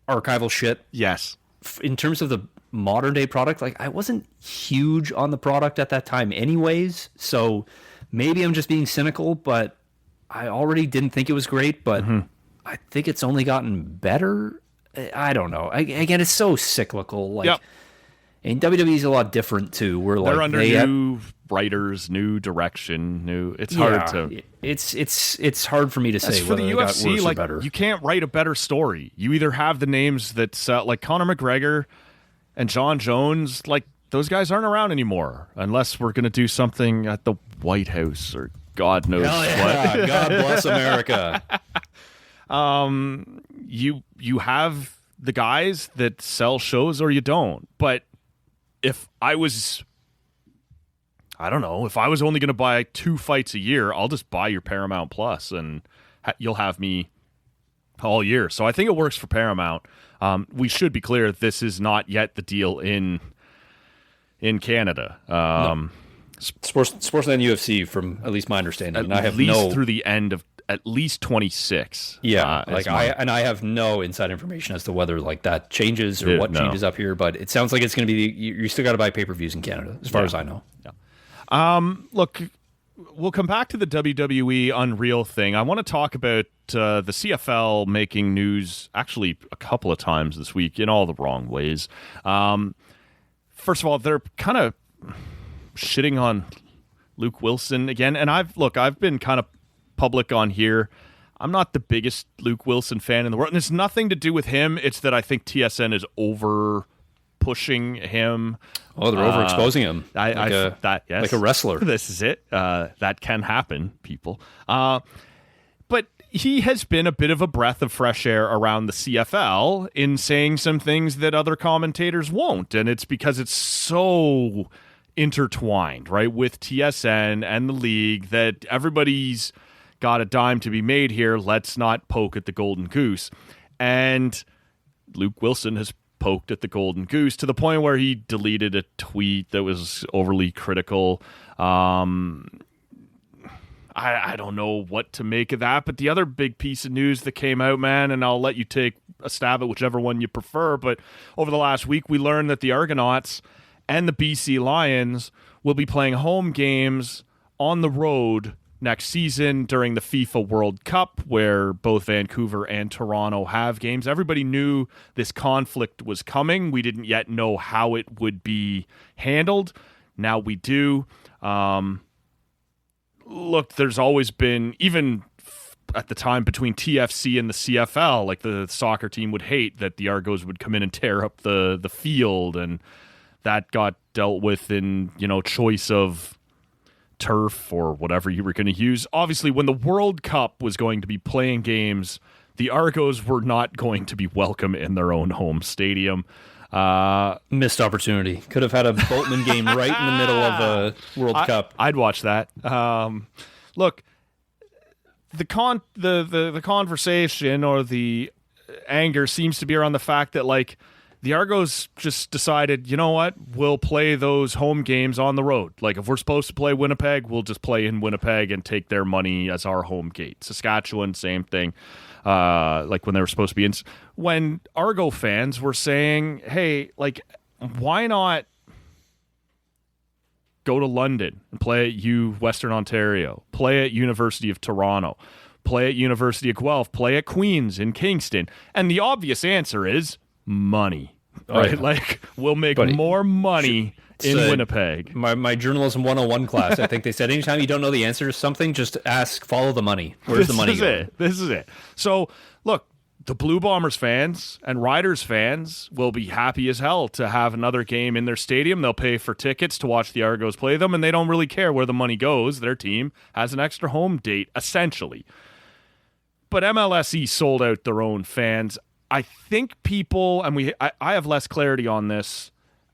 archival shit. Yes. In terms of the modern day product, like, I wasn't huge on the product at that time anyways, so maybe I'm just being cynical, but I already didn't think it was great, but I think it's only gotten better. I don't know. Again, it's so cyclical. Like, and WWE's a lot different too. They're under new writers, new direction, it's hard to... It's hard for me to say for whether the they got UFC, worse or like, better. you can't write a better story. You either have the names that like Conor McGregor and John Jones, like, those guys aren't around anymore unless we're going to do something at the White House or God knows what. God bless America. You have the guys that sell shows or you don't. But if I was only going to buy 2 fights a year, I'll just buy your Paramount Plus and you'll have me all year. So I think it works for Paramount. We should be clear, this is not yet the deal in Canada. No. Sportsnet and UFC, from at least my understanding, and I have through the end of at least 26. Yeah, I have no inside information as to whether like that changes or what changes up here, but it sounds like it's going to be you still got to buy pay-per-views in Canada, as far as I know. Yeah. Look, we'll come back to the WWE Unreal thing. I want to talk about the CFL making news actually a couple of times this week in all the wrong ways. First of all, they're kind of shitting on Luke Wilson again. And I've been kind of public on here. I'm not the biggest Luke Wilson fan in the world. And it's nothing to do with him. It's that I think TSN is over pushing him. Oh, they're overexposing him. Yes. Like a wrestler. This is it. That can happen, people. But he has been a bit of a breath of fresh air around the CFL in saying some things that other commentators won't. And it's because it's so intertwined, right, with TSN and the league that everybody's got a dime to be made here. Let's not poke at the golden goose. And Luke Wilson has poked at the golden goose to the point where he deleted a tweet that was overly critical. I don't know what to make of that, but the other big piece of news that came out, man, and I'll let you take a stab at whichever one you prefer, but over the last week we learned that the Argonauts and the BC Lions will be playing home games on the road next season during the FIFA World Cup, where both Vancouver and Toronto have games. Everybody knew this conflict was coming. We didn't yet know how it would be handled. Now we do. look, there's always been, even at the time between TFC and the CFL, like the soccer team would hate that the Argos would come in and tear up the field, and that got dealt with in, choice of turf or whatever you were going to use. Obviously, when the World Cup was going to be playing games, the Argos were not going to be welcome in their own home stadium. Missed opportunity. Could have had a Boatman game right in the middle of a World Cup. I'd watch that. Look, the conversation or the anger seems to be around the fact that, like, the Argos just decided, you know what, we'll play those home games on the road. Like, if we're supposed to play Winnipeg, we'll just play in Winnipeg and take their money as our home gate. Saskatchewan, same thing. Like when they were supposed to be in. When Argo fans were saying, hey, like, why not go to London and play at Western Ontario, play at University of Toronto, play at University of Guelph, play at Queen's in Kingston? And the obvious answer is money. Right? Like, we'll make more money in Winnipeg. My journalism 101 class, I think they said anytime you don't know the answer to something, just follow the money. Where's the money going? This is it. So, look, the Blue Bombers fans and Riders fans will be happy as hell to have another game in their stadium. They'll pay for tickets to watch the Argos play them, and they don't really care where the money goes. Their team has an extra home date, essentially. But MLSE sold out their own fans. I think people, and I have less clarity on this,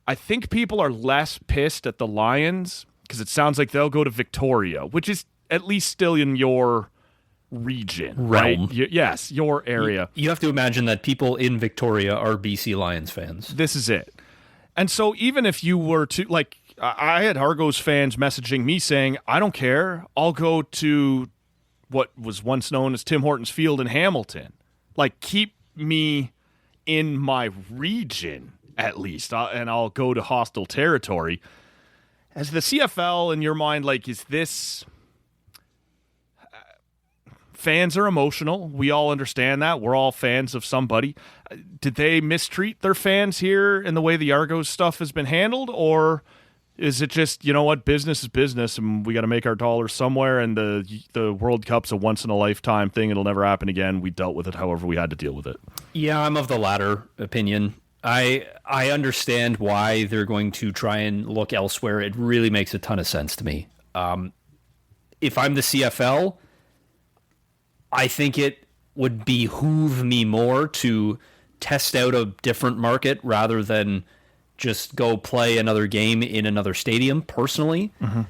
I think people are less pissed at the Lions because it sounds like they'll go to Victoria, which is at least still in your region, realm. Right? Yes, your area. You have to imagine that people in Victoria are BC Lions fans. This is it. And so even if you were to, like, I had Argos fans messaging me saying, I don't care, I'll go to what was once known as Tim Hortons Field in Hamilton. Like, keep me in my region at least, and I'll go to hostile territory. As the CFL, in your mind, like, is this... Fans are emotional. We all understand that. We're all fans of somebody. Did they mistreat their fans here in the way the Argos stuff has been handled? Or is it just, you know what, business is business and we got to make our dollars somewhere, and the World Cup's a once-in-a-lifetime thing. It'll never happen again. We dealt with it however we had to deal with it. Yeah, I'm of the latter opinion. I understand why they're going to try and look elsewhere. It really makes a ton of sense to me. If I'm the CFL, I think it would behoove me more to test out a different market rather than just go play another game in another stadium, personally. Mm-hmm.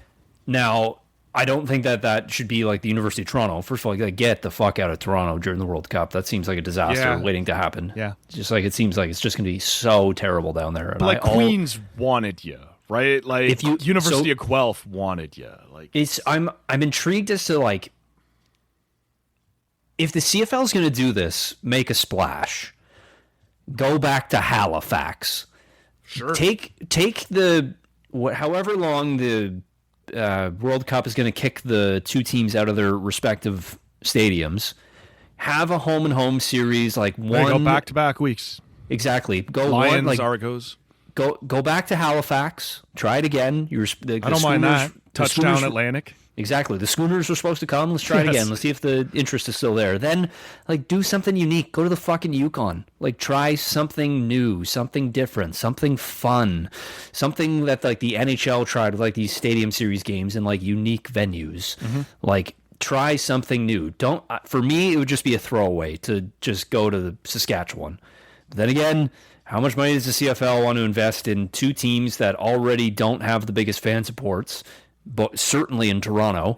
Now, I don't think that should be like the University of Toronto. First of all, you got to get the fuck out of Toronto during the World Cup. That seems like a disaster waiting to happen. Yeah. Just like it seems like it's just going to be so terrible down there. And but like Queens wanted you, right? Like if University of Guelph wanted you. Like I'm intrigued as to, like, if the CFL is going to do this, make a splash, go back to Halifax. Sure. Take the however long the World Cup is going to kick the two teams out of their respective stadiums. Have a home and home series, like one. Go back-to-back weeks. Exactly. Go Lions, one, like, Argos. Go back to Halifax. Try it again. I don't mind that. Touchdown Atlantic. Exactly. The Schooners were supposed to come. Let's try it again. Let's see if the interest is still there. Then, like, do something unique. Go to the fucking Yukon. Like, try something new, something different, something fun, something that, like, the NHL tried with, like, these stadium series games in, like, unique venues. Mm-hmm. Like, try something new. Don't. For me, it would just be a throwaway to just go to Saskatchewan. But then again, how much money does the CFL want to invest in two teams that already don't have the biggest fan supports? But certainly in Toronto,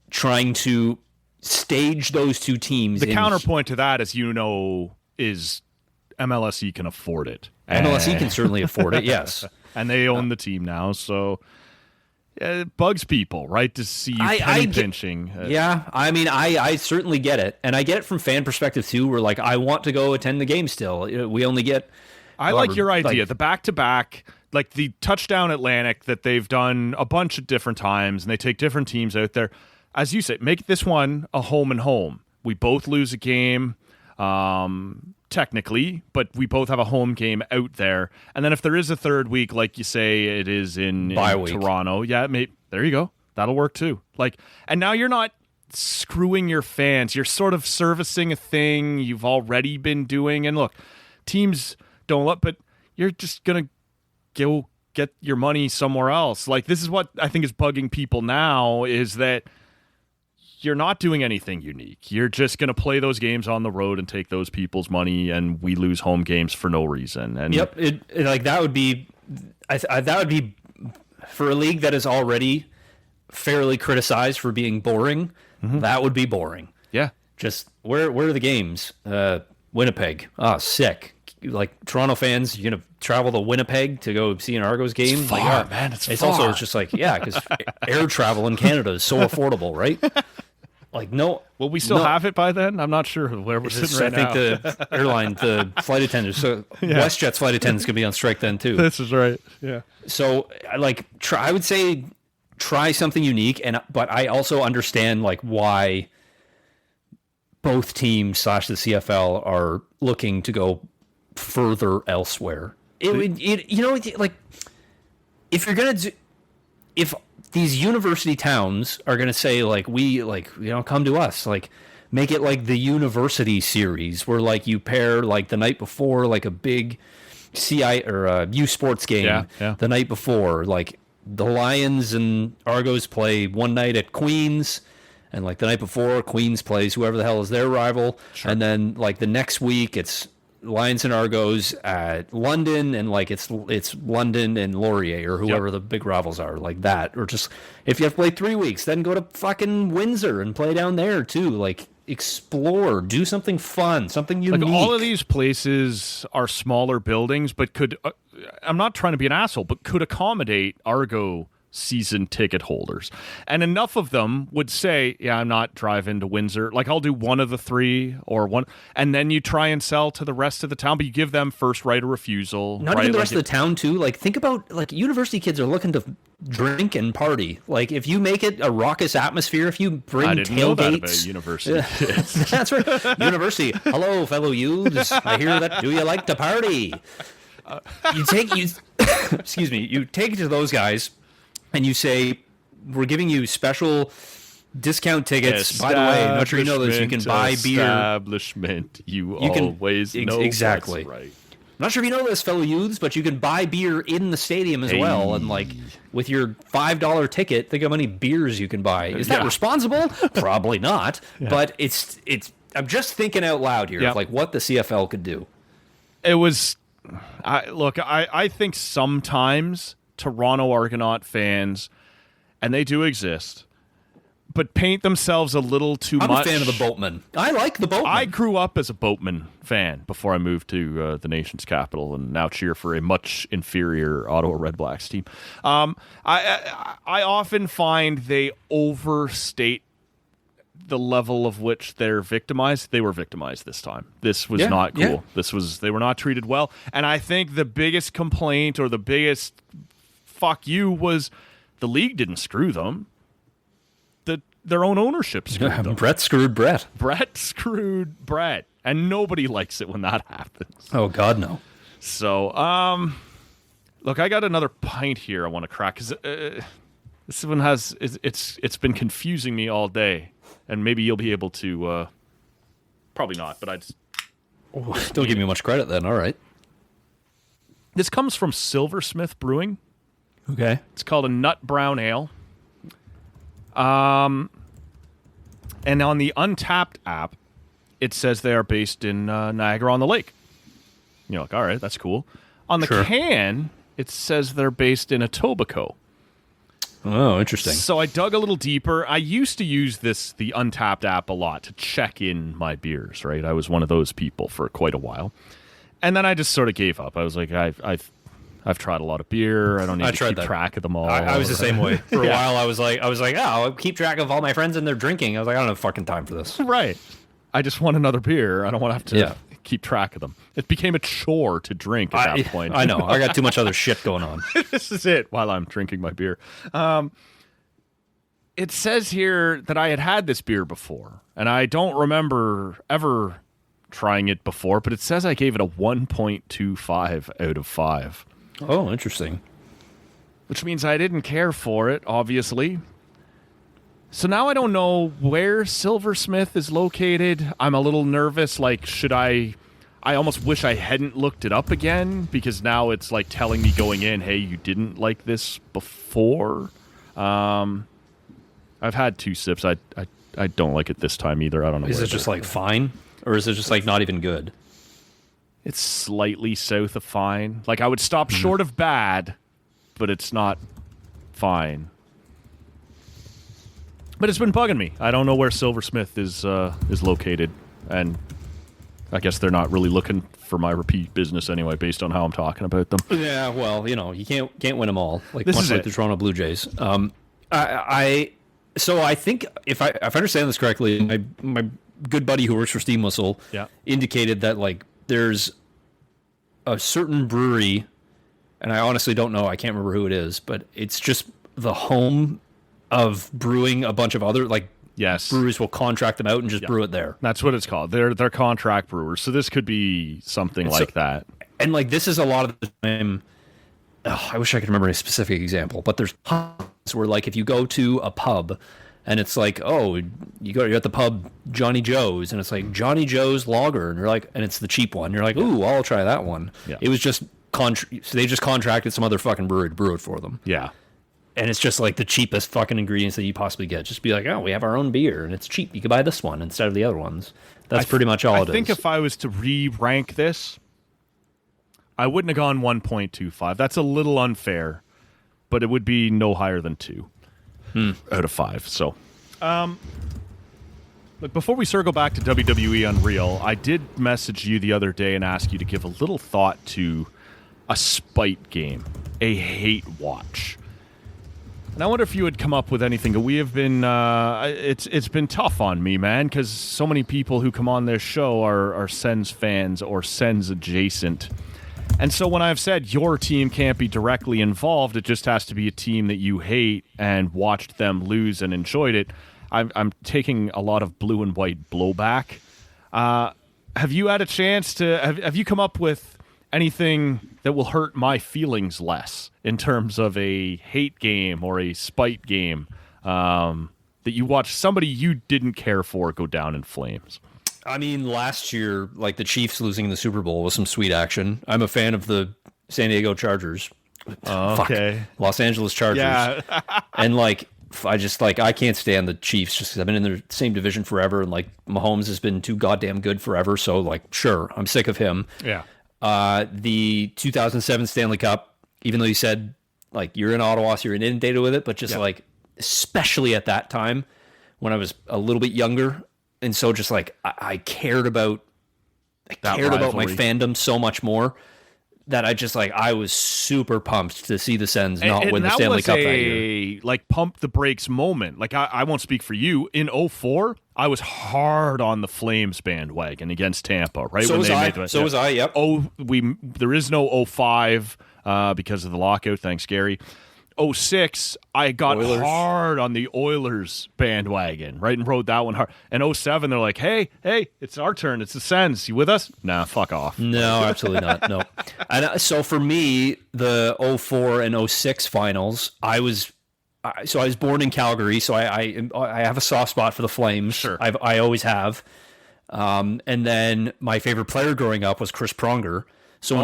trying to stage those two teams. The counterpoint to that, as you know, is MLSE can afford it. MLSE can certainly afford it, yes. And they own the team now, so it bugs people, right, to see you penny pinching. Yeah, I mean, I certainly get it. And I get it from fan perspective, too, where, like, I want to go attend the game still. We only get... I like your idea, the back-to-back... Like the Touchdown Atlantic that they've done a bunch of different times, and they take different teams out there. As you say, make this one a home and home. We both lose a game, technically, but we both have a home game out there. And then if there is a third week, like you say, it is in Toronto. Yeah, there you go. That'll work too. Like, and now you're not screwing your fans. You're sort of servicing a thing you've already been doing. And look, teams don't let, but you're just going to go get your money somewhere else. Like, this is what I think is bugging people now, is that you're not doing anything unique. You're just going to play those games on the road and take those people's money, and we lose home games for no reason. And yep, that would be for a league that is already fairly criticized for being boring. That would be boring. Yeah, just where are the games? Winnipeg. Oh, sick. Like, Toronto fans, you're gonna travel to Winnipeg to go see an Argos game. It's far, like, man. It's far. also just like, yeah, because air travel in Canada is so affordable, right? Like, no. Will we still have it by then? I'm not sure where we're sitting right now. I think the airline, the flight attendants, so WestJet's flight attendants could be on strike then too. This is right. Yeah. So, like, I would say try something unique, but I also understand like why both teams / the CFL are looking to go further elsewhere. Like, if you're gonna do, if these university towns are gonna say like, come to us, like, make it like the university series where like you pair like the night before like a big CI or U Sports game the night before, like the Lions and Argos play one night at Queens, and like the night before Queens plays whoever the hell is their rival, and then like the next week it's Lions and Argos at London, and like it's London and Laurier or whoever the big rivals are, like that. Or just, if you have to play 3 weeks, then go to fucking Windsor and play down there too. Like, explore, do something fun, something unique. Like, all of these places are smaller buildings, but could I'm not trying to be an asshole, but could accommodate Argo season ticket holders, and enough of them would say, yeah, I'm not driving to Windsor, like I'll do one of the three or one, and then you try and sell to the rest of the town, but you give them first right of refusal. Not even the rest of the town too. Like, think about, like, university kids are looking to drink and party. Like, if you make it a raucous atmosphere, if you bring I didn't know that tailgates, about university kids. That's right. University. Hello, fellow youths. I hear that. Do you like to party? You take it to those guys, and you say, we're giving you special discount tickets. By the way, I'm not sure you know this, you can buy beer. Establishment. You always know exactly. That's right. I'm not sure if you know this, fellow youths, but you can buy beer in the stadium as well. And like, with your $5 ticket, think how many beers you can buy. Is that responsible? Probably not. Yeah. But it's. I'm just thinking out loud here of like what the CFL could do. It was. I think sometimes Toronto Argonaut fans, and they do exist, but paint themselves a little too much. I'm a fan of the Boatmen. I like the Boatmen. I grew up as a Boatman fan before I moved to the nation's capital, and now cheer for a much inferior Ottawa Red Blacks team. I often find they overstate the level of which they're victimized. They were victimized this time. This was not cool. They were not treated well. And I think the biggest complaint, or the biggest fuck you, was the league didn't screw them. Their own ownership screwed them. Brett screwed Brett. Brett screwed Brett. And nobody likes it when that happens. Oh, God, no. So, look, I got another pint here I want to crack, because this one has, it's been confusing me all day. And maybe you'll be able to, probably not, but I just... Don't give me much credit then, all right. This comes from Silversmith Brewing. Okay. It's called a Nut Brown Ale. And on the Untapped app, it says they are based in Niagara-on-the-Lake. You're like, all right, that's cool. On the can, it says they're based in Etobicoke. Oh, interesting. So I dug a little deeper. I used to use the Untapped app a lot to check in my beers, right? I was one of those people for quite a while. And then I just sort of gave up. I was like, I've tried a lot of beer. I don't need to keep track of them all. I was the same way. For a while, I was like, oh, I'll keep track of all my friends and their drinking. I was like, I don't have fucking time for this. Right. I just want another beer. I don't want to have to keep track of them. It became a chore to drink at that point. I know. I got too much other shit going on. This is it while I'm drinking my beer. It says here that I had this beer before, and I don't remember ever trying it before, but it says I gave it a 1.25 out of 5. Oh, interesting. Which means I didn't care for it, obviously. So now I don't know where Silversmith is located. I'm a little nervous. Like, should I almost wish I hadn't looked it up again, because now it's like telling me going in, hey, you didn't like this before. I've had 2 sips. I don't like it this time either. I don't know. Is it just like fine? Or is it just like not even good? It's slightly south of fine. Like, I would stop short of bad, but it's not fine. But it's been bugging me. I don't know where Silversmith is located, and I guess they're not really looking for my repeat business anyway, based on how I'm talking about them. Yeah, well, you can't win them all. Like This much is like it. the Toronto Blue Jays. So I think if I understand this correctly, my good buddy who works for Steam Whistle indicated that like there's a certain brewery, and I honestly don't know, I can't remember who it is, but it's just the home of brewing a bunch of other breweries will contract them out and just brew it there. That's what it's called. They're contract brewers. So this could be something like that. And like this is a lot of the time. I wish I could remember a specific example, but there's times where like if you go to a pub and it's like, oh, you're at the pub Johnny Joe's, and it's like Johnny Joe's lager, and you're like, and it's the cheap one. You're like, ooh, I'll try that one. Yeah. It was just so they just contracted some other fucking brewery to brew it for them. Yeah. And it's just like the cheapest fucking ingredients that you possibly get. Just be like, oh, we have our own beer and it's cheap. You can buy this one instead of the other ones. That's pretty much all it is. I think if I was to re-rank this, I wouldn't have gone 1.25. That's a little unfair, but it would be no higher than 2 out of 5. So, look, before we circle back to WWE Unreal, I did message you the other day and ask you to give a little thought to a spite game, a hate watch. And I wonder if you would come up with anything. We have been, it's been tough on me, man, because so many people who come on this show are Sens fans or Sens adjacent. And so when I've said your team can't be directly involved, it just has to be a team that you hate and watched them lose and enjoyed it, I'm taking a lot of blue and white blowback. Have you had a chance to, have you come up with anything that will hurt my feelings less in terms of a hate game or a spite game that you watch somebody you didn't care for go down in flames? I mean, last year, like the Chiefs losing in the Super Bowl was some sweet action. I'm a fan of the San Diego Chargers. Okay. Los Angeles Chargers. Yeah. And like, I can't stand the Chiefs just because I've been in the same division forever, and like Mahomes has been too goddamn good forever. So like, sure, I'm sick of him. Yeah. The 2007 Stanley Cup, even though you said like you're in Ottawa, so you're inundated with it, but just like, especially at that time when I was a little bit younger. And so just like, I cared about my fandom so much more that I was super pumped to see the Sens not win the Stanley Cup that year. Like pump the brakes moment. Like I won't speak for you. In 2004, I was hard on the Flames bandwagon against Tampa, right? So was I, yep. There is no 2005 because of the lockout, thanks Gary. 2006, I got hard on the Oilers bandwagon, right, and rode that one hard. And 2007, they're like, hey, it's our turn. It's the Sens. You with us? Nah, fuck off. No, absolutely not. No. And so for me, the 2004 and 2006 finals, I was born in Calgary, so I have a soft spot for the Flames. Sure. I always have. And then my favorite player growing up was Chris Pronger. So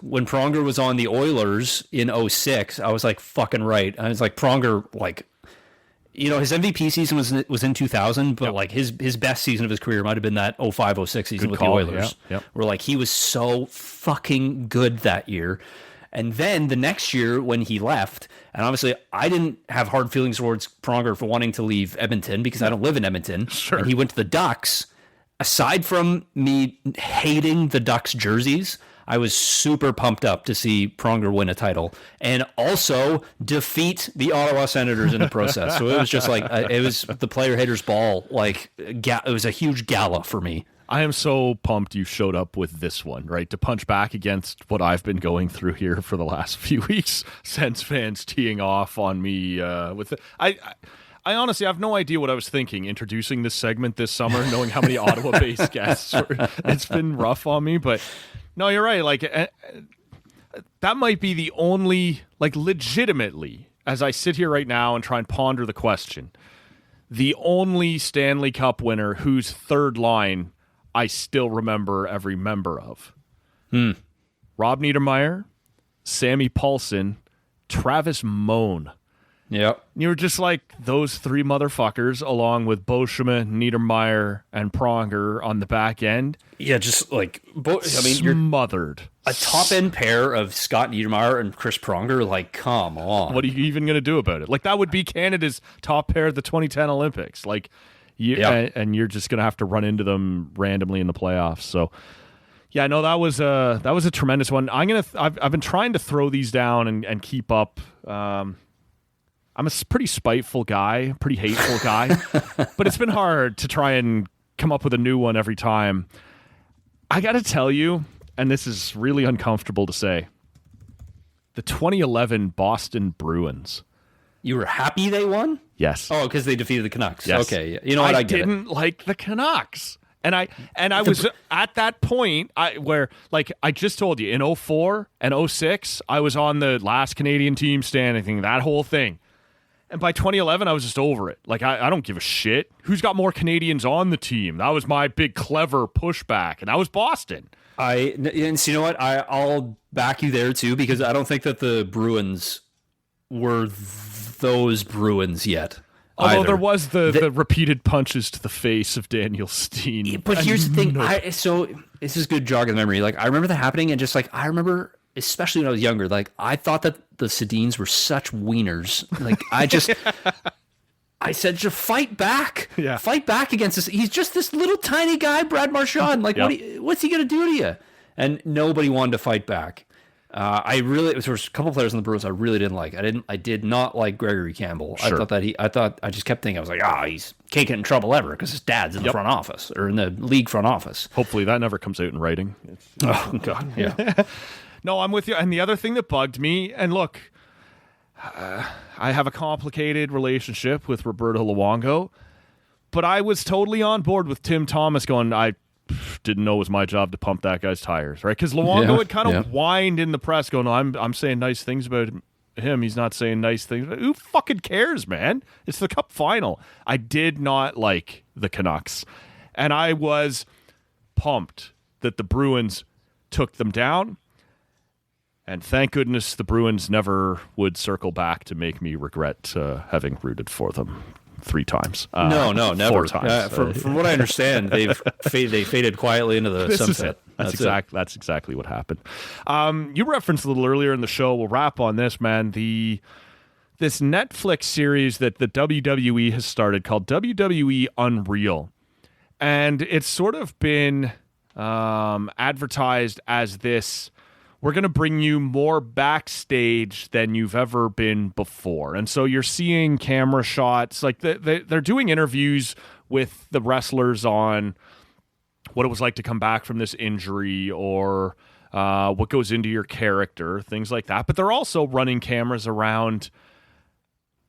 when Pronger was on the Oilers in 2006, I was like, fucking right. I was like, Pronger, like, his MVP season was in 2000, but like his best season of his career might have been that 2005-06 season with the Oilers, where like he was so fucking good that year. And then the next year when he left, and obviously I didn't have hard feelings towards Pronger for wanting to leave Edmonton because I don't live in Edmonton. Sure. And he went to the Ducks. Aside from me hating the Ducks jerseys, I was super pumped up to see Pronger win a title and also defeat the Ottawa Senators in the process. So it was just like, it was the player haters ball. Like, it was a huge gala for me. I am so pumped you showed up with this one, right? To punch back against what I've been going through here for the last few weeks. Sens fans teeing off on me with it. I honestly have no idea what I was thinking introducing this segment this summer, knowing how many Ottawa-based guests it's been rough on me. But no, you're right. Like that might be the only, like legitimately, as I sit here right now and try and ponder the question, the only Stanley Cup winner whose third line I still remember every member of. Rob Niedermeyer, Sammy Paulson, Travis Moan. Yep. You were just like those three motherfuckers, along with Boschema, Niedermeyer, and Pronger on the back end. Yeah, just like you're smothered. A top end pair of Scott Niedermeyer and Chris Pronger. Like, come on. What are you even going to do about it? Like, that would be Canada's top pair at the 2010 Olympics. Like, and you're just going to have to run into them randomly in the playoffs. So, yeah, no, that was a tremendous one. I've been trying to throw these down and keep up. I'm a pretty spiteful guy, pretty hateful guy, but it's been hard to try and come up with a new one every time. I got to tell you, and this is really uncomfortable to say, the 2011 Boston Bruins. You were happy they won? Yes. Oh, because they defeated the Canucks. Yes. Okay. You know what? I get didn't like the Canucks. And I was at that point where, like, I just told you, in 2004 and 2006, I was on the last Canadian team standing, that whole thing. And by 2011, I was just over it. Like, I don't give a shit. Who's got more Canadians on the team? That was my big, clever pushback, and that was Boston. And so you know what? I'll back you there, too, because I don't think that the Bruins were those Bruins yet. Although either. there was the repeated punches to the face of Daniel Steen. But here's the thing. So this is good jog of memory. Like, I remember that happening, and just like, I remember, especially when I was younger, like, I thought that the Sedins were such wieners. Like, I said, just fight back. Yeah. Fight back against this. He's just this little tiny guy, Brad Marchand. Like, what's he going to do to you? And nobody wanted to fight back. There was a couple players on the Bruins I really didn't like. I did not like Gregory Campbell. Sure. I just kept thinking, I was like, he's can't get in trouble ever because his dad's in the front office or in the league front office. Hopefully that never comes out in writing. Oh, God. Yeah. No, I'm with you. And the other thing that bugged me, and look, I have a complicated relationship with Roberto Luongo, but I was totally on board with Tim Thomas going, I didn't know it was my job to pump that guy's tires, right? Because Luongo had kind of whined in the press going, I'm saying nice things about him. He's not saying nice things. Who fucking cares, man? It's the Cup final. I did not like the Canucks. And I was pumped that the Bruins took them down. And thank goodness the Bruins never would circle back to make me regret having rooted for them 3 times. No, never. 4 times. From what I understand, they faded quietly into the sunset. That's exactly what happened. You referenced a little earlier in the show. We'll wrap on this, man. This Netflix series that the WWE has started called WWE Unreal. And it's sort of been advertised as this, we're going to bring you more backstage than you've ever been before. And so you're seeing camera shots. Like they're doing interviews with the wrestlers on what it was like to come back from this injury or what goes into your character, things like that. But they're also running cameras around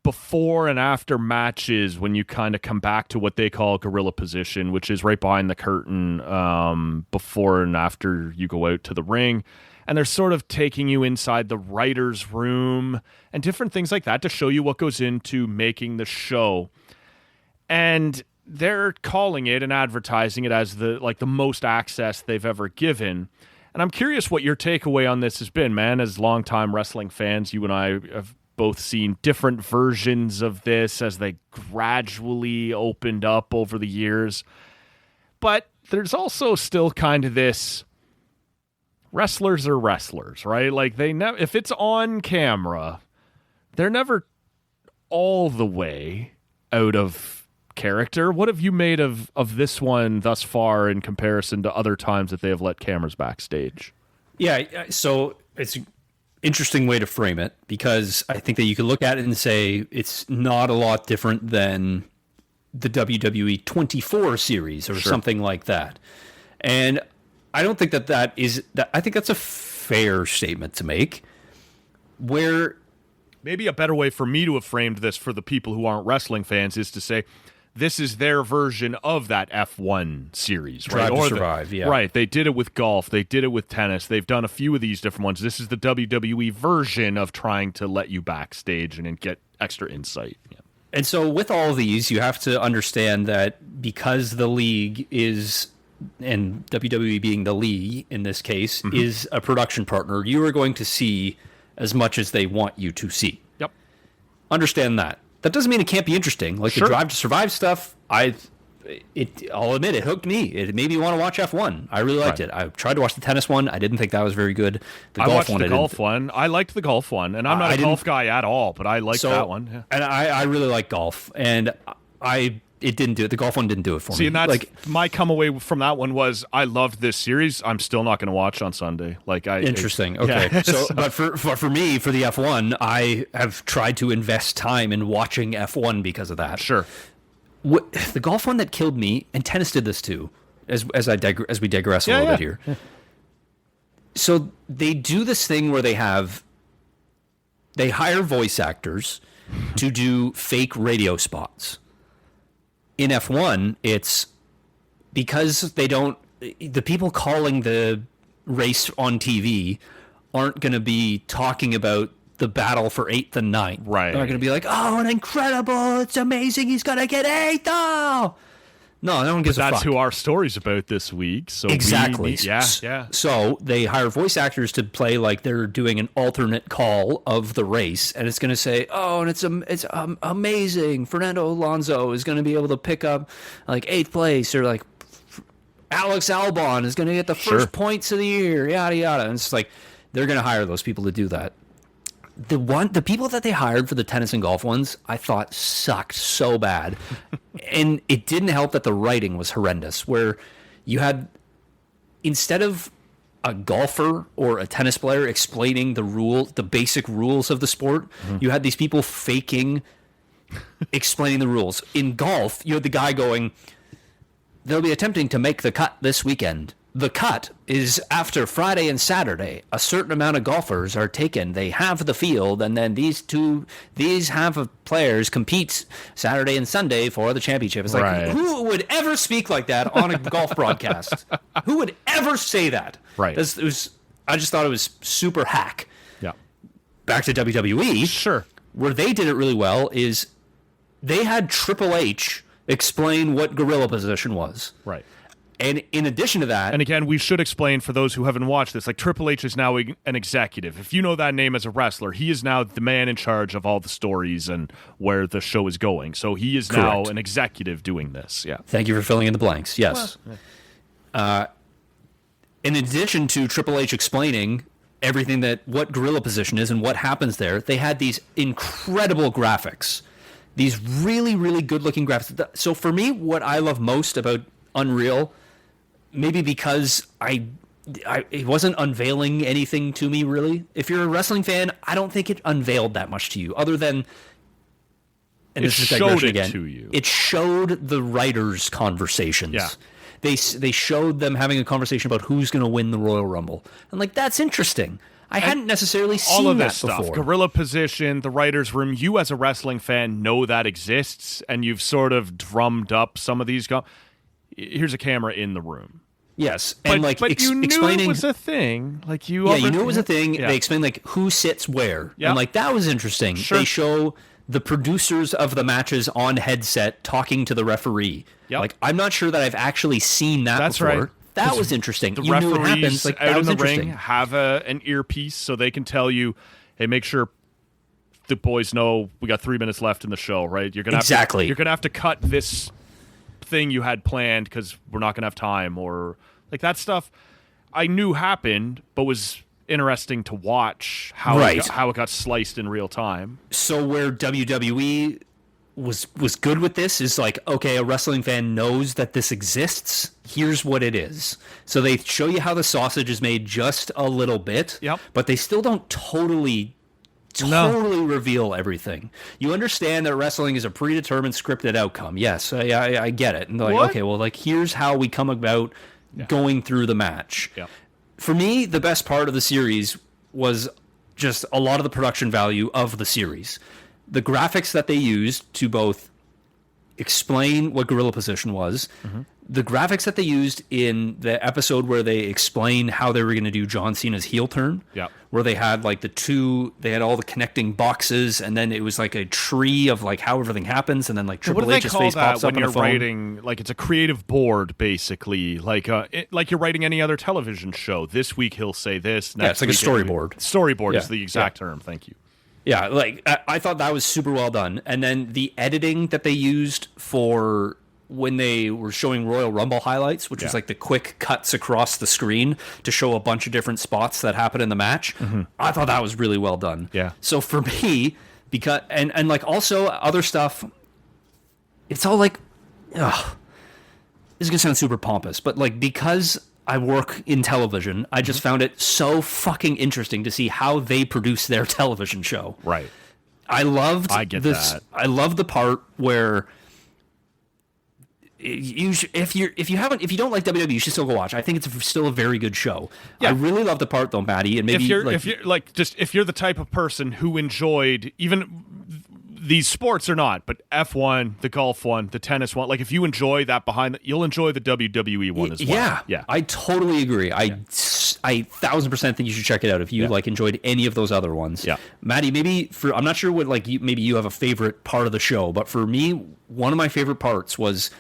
before and after matches when you kind of come back to what they call gorilla position, which is right behind the curtain before and after you go out to the ring. And they're sort of taking you inside the writer's room and different things like that to show you what goes into making the show. And they're calling it and advertising it as the most access they've ever given. And I'm curious what your takeaway on this has been, man. As longtime wrestling fans, you and I have both seen different versions of this as they gradually opened up over the years. But there's also still kind of this, wrestlers are wrestlers, right? Like if it's on camera, they're never all the way out of character. What have you made of this one thus far in comparison to other times that they have let cameras backstage? Yeah, so it's an interesting way to frame it because I think that you could look at it and say it's not a lot different than the WWE 24 series or something like that. And I don't think that is that. I think that's a fair statement to make. Where maybe a better way for me to have framed this for the people who aren't wrestling fans is to say this is their version of that F1 series, right? Drive to Survive, yeah. Right. They did it with golf. They did it with tennis. They've done a few of these different ones. This is the WWE version of trying to let you backstage and get extra insight. Yeah. And so with all of these, you have to understand that because the league is, and WWE being the league in this case, is a production partner, you are going to see as much as they want you to see. Yep. Understand that. That doesn't mean it can't be interesting. Like the Drive to Survive stuff, I'll admit it hooked me. It made me want to watch F1. I really liked it. I tried to watch the tennis one. I didn't think that was very good. I watched the golf one. I liked the golf one, and I'm not a golf guy at all, but I liked that one. Yeah. And I really like golf, and it didn't do it. The golf one didn't do it for me. See, and that's my come away from that one was I loved this series. I'm still not going to watch on Sunday. Interesting. Okay. Yeah. But for me, for the F1, I have tried to invest time in watching F1 because of that. Sure. The golf one that killed me, and tennis did this too, as we digress a little bit here. Yeah. So they do this thing where they hire voice actors to do fake radio spots. In F1, it's because the people calling the race on TV aren't going to be talking about the battle for 8th and 9th. Right. They're going to be like, oh, incredible, it's amazing, he's going to get 8th. Oh! No one gives a fuck. That's who our story's about this week. So exactly. Yeah. So they hire voice actors to play like they're doing an alternate call of the race, and it's going to say, "Oh, and it's amazing. Fernando Alonso is going to be able to pick up like 8th place, or like Alex Albon is going to get the first points of the year, yada yada." And it's like they're going to hire those people to do that. The people that they hired for the tennis and golf ones, I thought sucked so bad. And it didn't help that the writing was horrendous, where you had, instead of a golfer or a tennis player explaining the basic rules of the sport, you had these people faking explaining the rules. In golf, you had the guy going, they'll be attempting to make the cut this weekend. The cut is after Friday and Saturday. A certain amount of golfers are taken. They have the field, and then these half of players compete Saturday and Sunday for the championship. It's like, who would ever speak like that on a golf broadcast? Who would ever say that? Right. I just thought it was super hack. Yeah. Back to WWE. Sure. Where they did it really well is they had Triple H explain what gorilla position was. Right. And in addition to that... And again, we should explain for those who haven't watched this, like Triple H is now an executive. If you know that name as a wrestler, he is now the man in charge of all the stories and where the show is going. So he is now an executive doing this. Yeah. Thank you for filling in the blanks. Yes. Well, in addition to Triple H explaining everything what gorilla position is and what happens there, they had these incredible graphics. These really, really good-looking graphics. So for me, what I love most about Unreal... Maybe because it wasn't unveiling anything to me, really. If you're a wrestling fan, I don't think it unveiled that much to you, other than... And it showed it to you. It showed the writers' conversations. Yeah. They showed them having a conversation about who's going to win the Royal Rumble. I'm like, that's interesting. I hadn't necessarily seen all of that this before. Stuff. Gorilla position, the writer's room. You as a wrestling fan know that exists, and you've sort of drummed up some of these... Here's a camera in the room. Yes, and but you knew explaining, it was a thing. Like you knew it was a thing. Yeah. They explained like who sits where, and like that was interesting. Sure. They show the producers of the matches on headset talking to the referee. Yep. Like I'm not sure that I've actually seen that before. Right. That was interesting. The you referees knew it happens. Like, out that was in the interesting. ring have an earpiece so they can tell you, hey, make sure the boys know we got 3 minutes left in the show. Right? You're gonna have to cut this thing you had planned because we're not gonna have time, or like that stuff I knew happened but was interesting to watch how it got sliced in real time. So where WWE was good with this is like, okay, a wrestling fan knows that this exists, here's what it is. So they show you how the sausage is made just a little bit, but they still don't totally reveal everything. You understand that wrestling is a predetermined scripted outcome. Yes, I get it. And they're like, okay, well, like here's how we come about going through the match. Yeah. For me, the best part of the series was just a lot of the production value of the series. The graphics that they used to both explain what gorilla position was. The graphics that they used in the episode where they explain how they were going to do John Cena's heel turn, where they had like they had all the connecting boxes, and then it was like a tree of like how everything happens, and then like Triple H's face pops up on the phone. Writing, like it's a creative board, basically, like you're writing any other television show. This week he'll say this. Next it's like a storyboard. Storyboard is the exact term. Thank you. Yeah, like I thought that was super well done, and then the editing that they used for when they were showing Royal Rumble highlights, which was like the quick cuts across the screen to show a bunch of different spots that happen in the match. I thought that was really well done. Yeah. So for me, because and like also other stuff, it's all like, this is gonna sound super pompous, but like because I work in television, I just found it so fucking interesting to see how they produce their television show. Right. I get this. That. I love the part where if you don't like WWE, you should still go watch. I think it's still a very good show. Yeah. I really love the part though, Maddie, and maybe if you're the type of person who enjoyed even these sports or not, but F1, the golf one, the tennis one, like if you enjoy that you'll enjoy the WWE one as well. Yeah, I totally agree. I 1000% think you should check it out if you like enjoyed any of those other ones. Yeah, Maddie, I'm not sure what maybe you have a favorite part of the show, but for me, one of my favorite parts was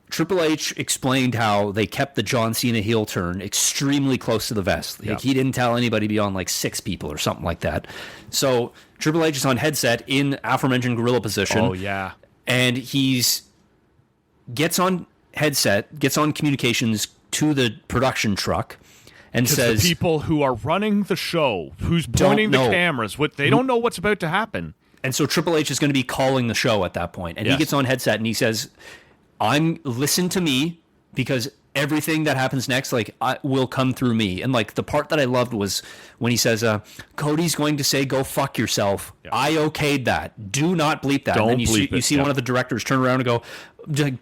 Triple H explained how they kept the John Cena heel turn extremely close to the vest. Like he didn't tell anybody beyond like 6 people or something like that. So Triple H is on headset in aforementioned gorilla position. Oh yeah, and gets on headset, gets on communications to the production truck, and says, the people who are running the show, who's pointing the cameras, they don't know what's about to happen. And so Triple H is going to be calling the show at that point, and he gets on headset and he says, listen to me, because everything that happens next, will come through me. And like the part that I loved was when he says, Cody's going to say, go fuck yourself. Yeah. I okayed that. Do not bleep that. Don't and then bleep it. You see one of the directors turn around and go,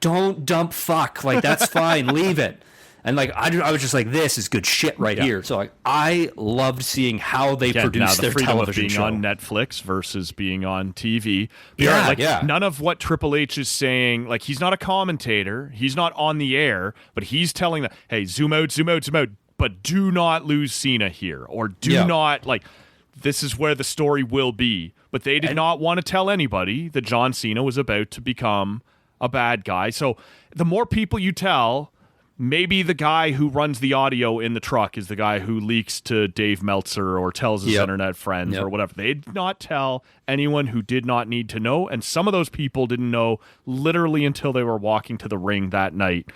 don't dump fuck. Like, that's fine. Leave it. And like I was just like, this is good shit right here. So like I loved seeing how they produce their television show. On Netflix versus being on TV. None of what Triple H is saying, like he's not a commentator, he's not on the air, but he's telling them, hey, zoom out, but do not lose Cena here, or do not this is where the story will be. But they did not want to tell anybody that John Cena was about to become a bad guy. So the more people you tell, maybe the guy who runs the audio in the truck is the guy who leaks to Dave Meltzer or tells his internet friends or whatever. They did not tell anyone who did not need to know, and some of those people didn't know literally until they were walking to the ring that night.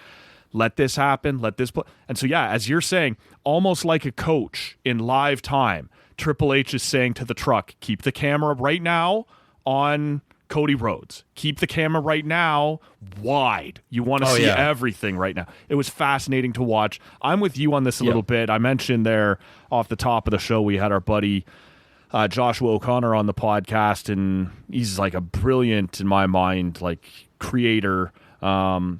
Let this happen, and so as you're saying, almost like a coach in live time, Triple H is saying to the truck, keep the camera right now on Cody Rhodes. Keep the camera right now wide. You want to see everything right now. It was fascinating to watch. I'm with you on this a little bit. I mentioned there off the top of the show, we had our buddy Joshua O'Connor on the podcast, and he's like a brilliant, in my mind, like creator. And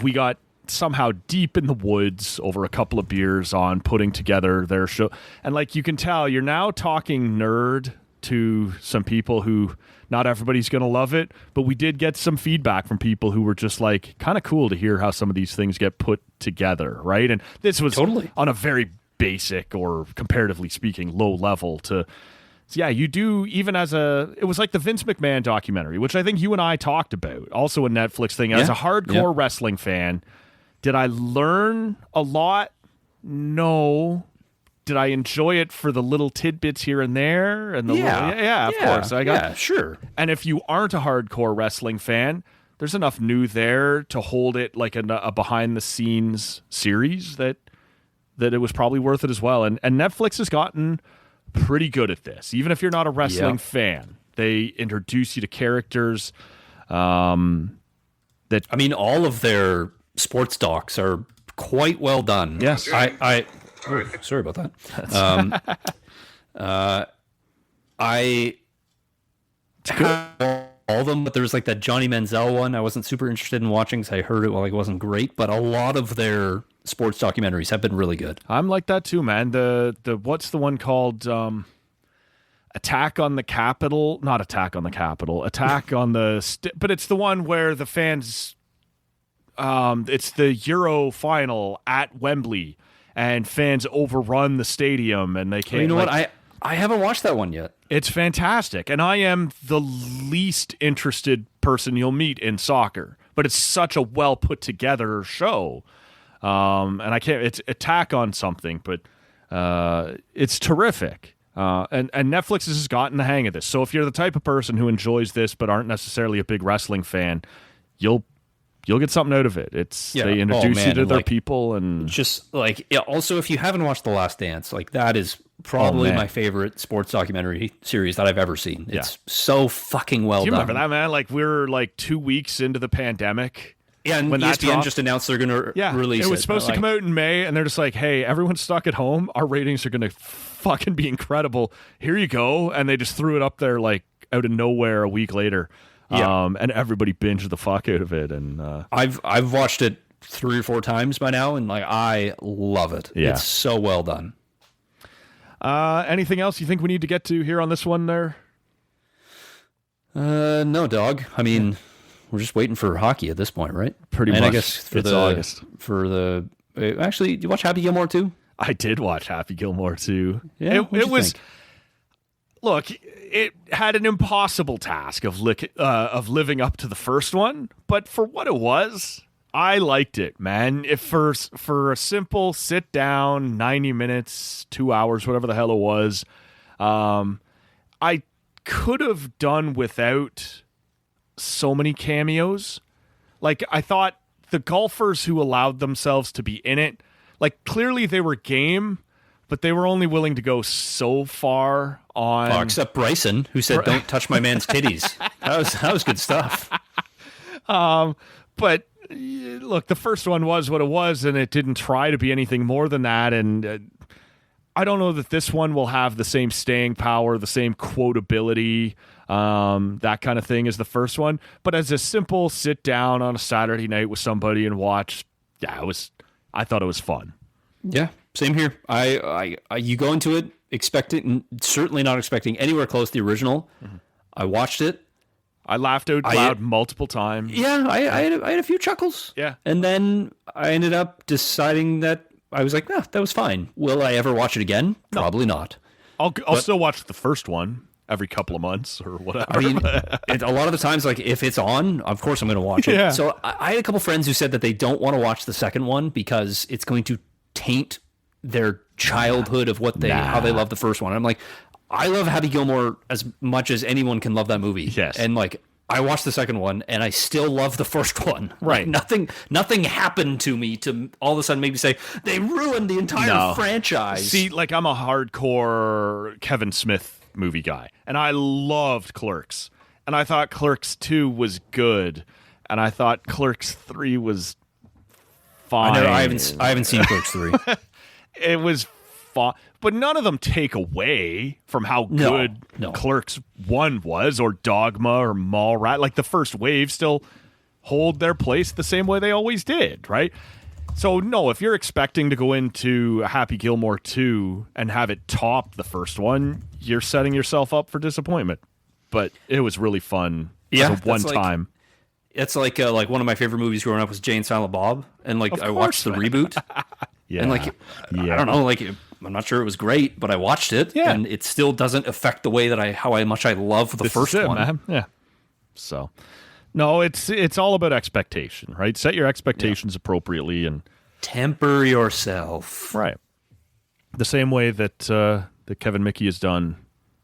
we got somehow deep in the woods over a couple of beers on putting together their show. And like you can tell, you're now talking nerd to some people who not everybody's going to love it, but we did get some feedback from people who were just like, kind of cool to hear how some of these things get put together, right? And this was on a very basic, or comparatively speaking, low level to, you do, even as it was like the Vince McMahon documentary, which I think you and I talked about, also a Netflix thing. As a hardcore wrestling fan, did I learn a lot? No. Did I enjoy it for the little tidbits here and there? And of course. Sure. And if you aren't a hardcore wrestling fan, there's enough new there to hold it like a behind-the-scenes series that it was probably worth it as well. And Netflix has gotten pretty good at this. Even if you're not a wrestling fan, they introduce you to characters all of their sports docs are quite well done. Yes. Sorry about that. I all of them, but there was like that Johnny Manziel one I wasn't super interested in watching because I heard it it wasn't great, but a lot of their sports documentaries have been really good. I'm like that too, man. The what's the one called Attack on the Capitol, not Attack on the Capitol, Attack on the, but it's the one where the fans, it's the Euro final at Wembley, and fans overrun the stadium, and they can't. You know what? I haven't watched that one yet. It's fantastic, and I am the least interested person you'll meet in soccer, but it's such a well put together show, and I can't. It's Attack on something, but it's terrific. And Netflix has gotten the hang of this. So if you're the type of person who enjoys this but aren't necessarily a big wrestling fan, you'll get something out of it. They introduce you to their people, and just like also if you haven't watched The Last Dance, like that is probably my favorite sports documentary series that I've ever seen. It's so fucking well done. Do you remember that, man? Like we're like 2 weeks into the pandemic. Yeah, and when ESPN just announced they're going to release it. It was supposed to come out in May, and they're just like, hey, everyone's stuck at home. Our ratings are going to fucking be incredible. Here you go. And they just threw it up there like out of nowhere a week later. Yeah. And everybody binged the fuck out of it. And I've watched it 3 or 4 times by now, and like I love it. Yeah. It's so well done. Anything else you think we need to get to here on this one there? No, dog. I mean... We're just waiting for hockey at this point, right? Pretty much. I guess it's August. Actually, did you watch Happy Gilmore 2? I did watch Happy Gilmore 2. Yeah, it was. Look, it had an impossible task of living up to the first one, but for what it was, I liked it, man. If for a simple sit down, 90 minutes, 2 hours, whatever the hell it was, I could have done without so many cameos. Like, I thought the golfers who allowed themselves to be in it, like, clearly they were game, but they were only willing to go so far on... Oh, except Bryson, who said, don't touch my man's titties. That was good stuff. But, look, the first one was what it was, and it didn't try to be anything more than that, and I don't know that this one will have the same staying power, the same quotability, that kind of thing as the first one. But as a simple sit down on a Saturday night with somebody and watch, I thought it was fun. Yeah, same here. I you go into it certainly not expecting anywhere close to the original. Mm-hmm. I watched it. I laughed out loud multiple times. Yeah, I had a few chuckles. Yeah. And then I ended up deciding that I was like, that was fine. Will I ever watch it again? No. Probably not. I'll still watch the first one every couple of months or whatever. I mean, a lot of the times, like, if it's on, of course I'm going to watch it. Yeah. So I had a couple friends who said that they don't want to watch the second one because it's going to taint their childhood of how they love the first one. I'm like, I love Happy Gilmore as much as anyone can love that movie. Yes. And like, I watched the second one and I still love the first one. Right. Like, nothing happened to me to all of a sudden make me say they ruined the entire franchise. See, like, I'm a hardcore Kevin Smith movie guy, and I loved Clerks, and I thought Clerks 2 was good, and I thought Clerks 3 was fine. I haven't seen Clerks 3. It was fun, but none of them take away from how good Clerks 1 was, or Dogma, or Mallrat. Like, the first wave still hold their place the same way they always did, right? So, no, if you're expecting to go into Happy Gilmore 2 and have it top the first one, you're setting yourself up for disappointment. But it was really fun. Yeah, as a one time. It's like one of my favorite movies growing up was Jay and Silent Bob, and like I watched the reboot. Yeah, and like I don't know, like I'm not sure it was great, but I watched it, and it still doesn't affect the way that how much I love the first one. Man. Yeah. So, no, it's all about expectation, right? Set your expectations appropriately and temper yourself. Right. The same way that Kevin Michie has done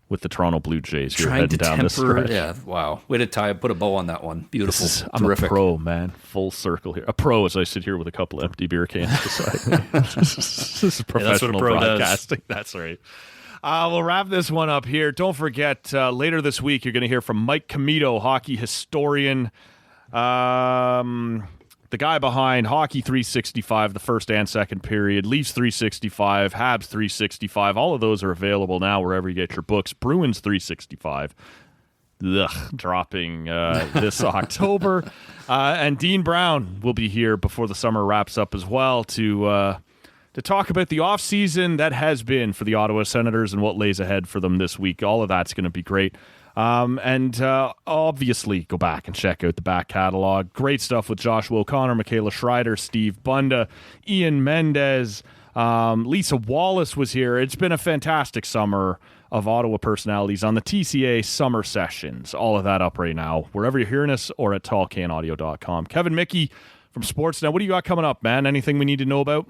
with the Toronto Blue Jays. You're trying to down temper. Yeah, wow. Way to put a bow on that one. Beautiful. I'm terrific. A pro, man. Full circle here. A pro as I sit here with a couple empty beer cans beside me. This is professional broadcasting. Does. That's right. We'll wrap this one up here. Don't forget, later this week, you're going to hear from Mike Comito, hockey historian. The guy behind Hockey 365, the first and second period, Leafs 365, Habs 365. All of those are available now wherever you get your books. Bruins 365, dropping this October. And Dean Brown will be here before the summer wraps up as well to to talk about the offseason that has been for the Ottawa Senators and what lays ahead for them this week. All of that's going to be great. And obviously, go back and check out the back catalog. Great stuff with Joshua O'Connor, Michaela Schreider, Steve Bunda, Ian Mendez, Lisa Wallace was here. It's been a fantastic summer of Ottawa personalities on the TCA Summer Sessions. All of that up right now, wherever you're hearing us or at tallcanaudio.com. Kevin Michie from Sportsnet, what do you got coming up, man? Anything we need to know about?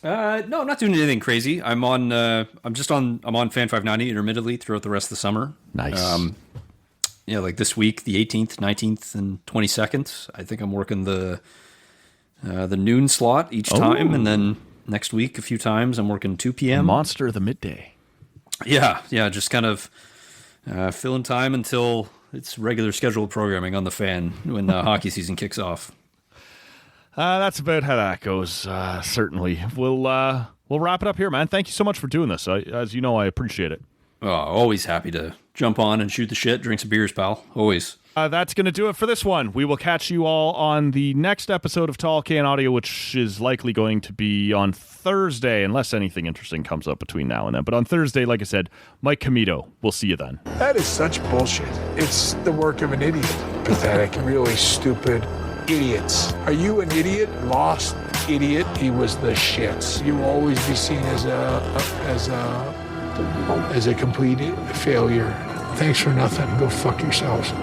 No, I'm not doing anything crazy. I'm on Fan 590 intermittently throughout the rest of the summer. Nice. Like this week, the 18th, 19th, and 22nd. I think I'm working the noon slot each time, and then next week a few times I'm working 2 p.m. Monster of the midday. Yeah, just kind of filling time until it's regular scheduled programming on the Fan when the hockey season kicks off. That's about how that goes. Certainly, we'll wrap it up here, man. Thank you so much for doing this. As you know, I appreciate it. Oh, always happy to jump on and shoot the shit, drink some beers, pal. Always. That's going to do it for this one. We will catch you all on the next episode of Tall Can Audio, which is likely going to be on Thursday, unless anything interesting comes up between now and then. But on Thursday, like I said, Mike Comito. We'll see you then. That is such bullshit. It's the work of an idiot. Pathetic, really stupid idiots. Are you an idiot? Lost idiot? He was the shits. You will always be seen as a complete failure. Thanks for nothing. Go fuck yourselves.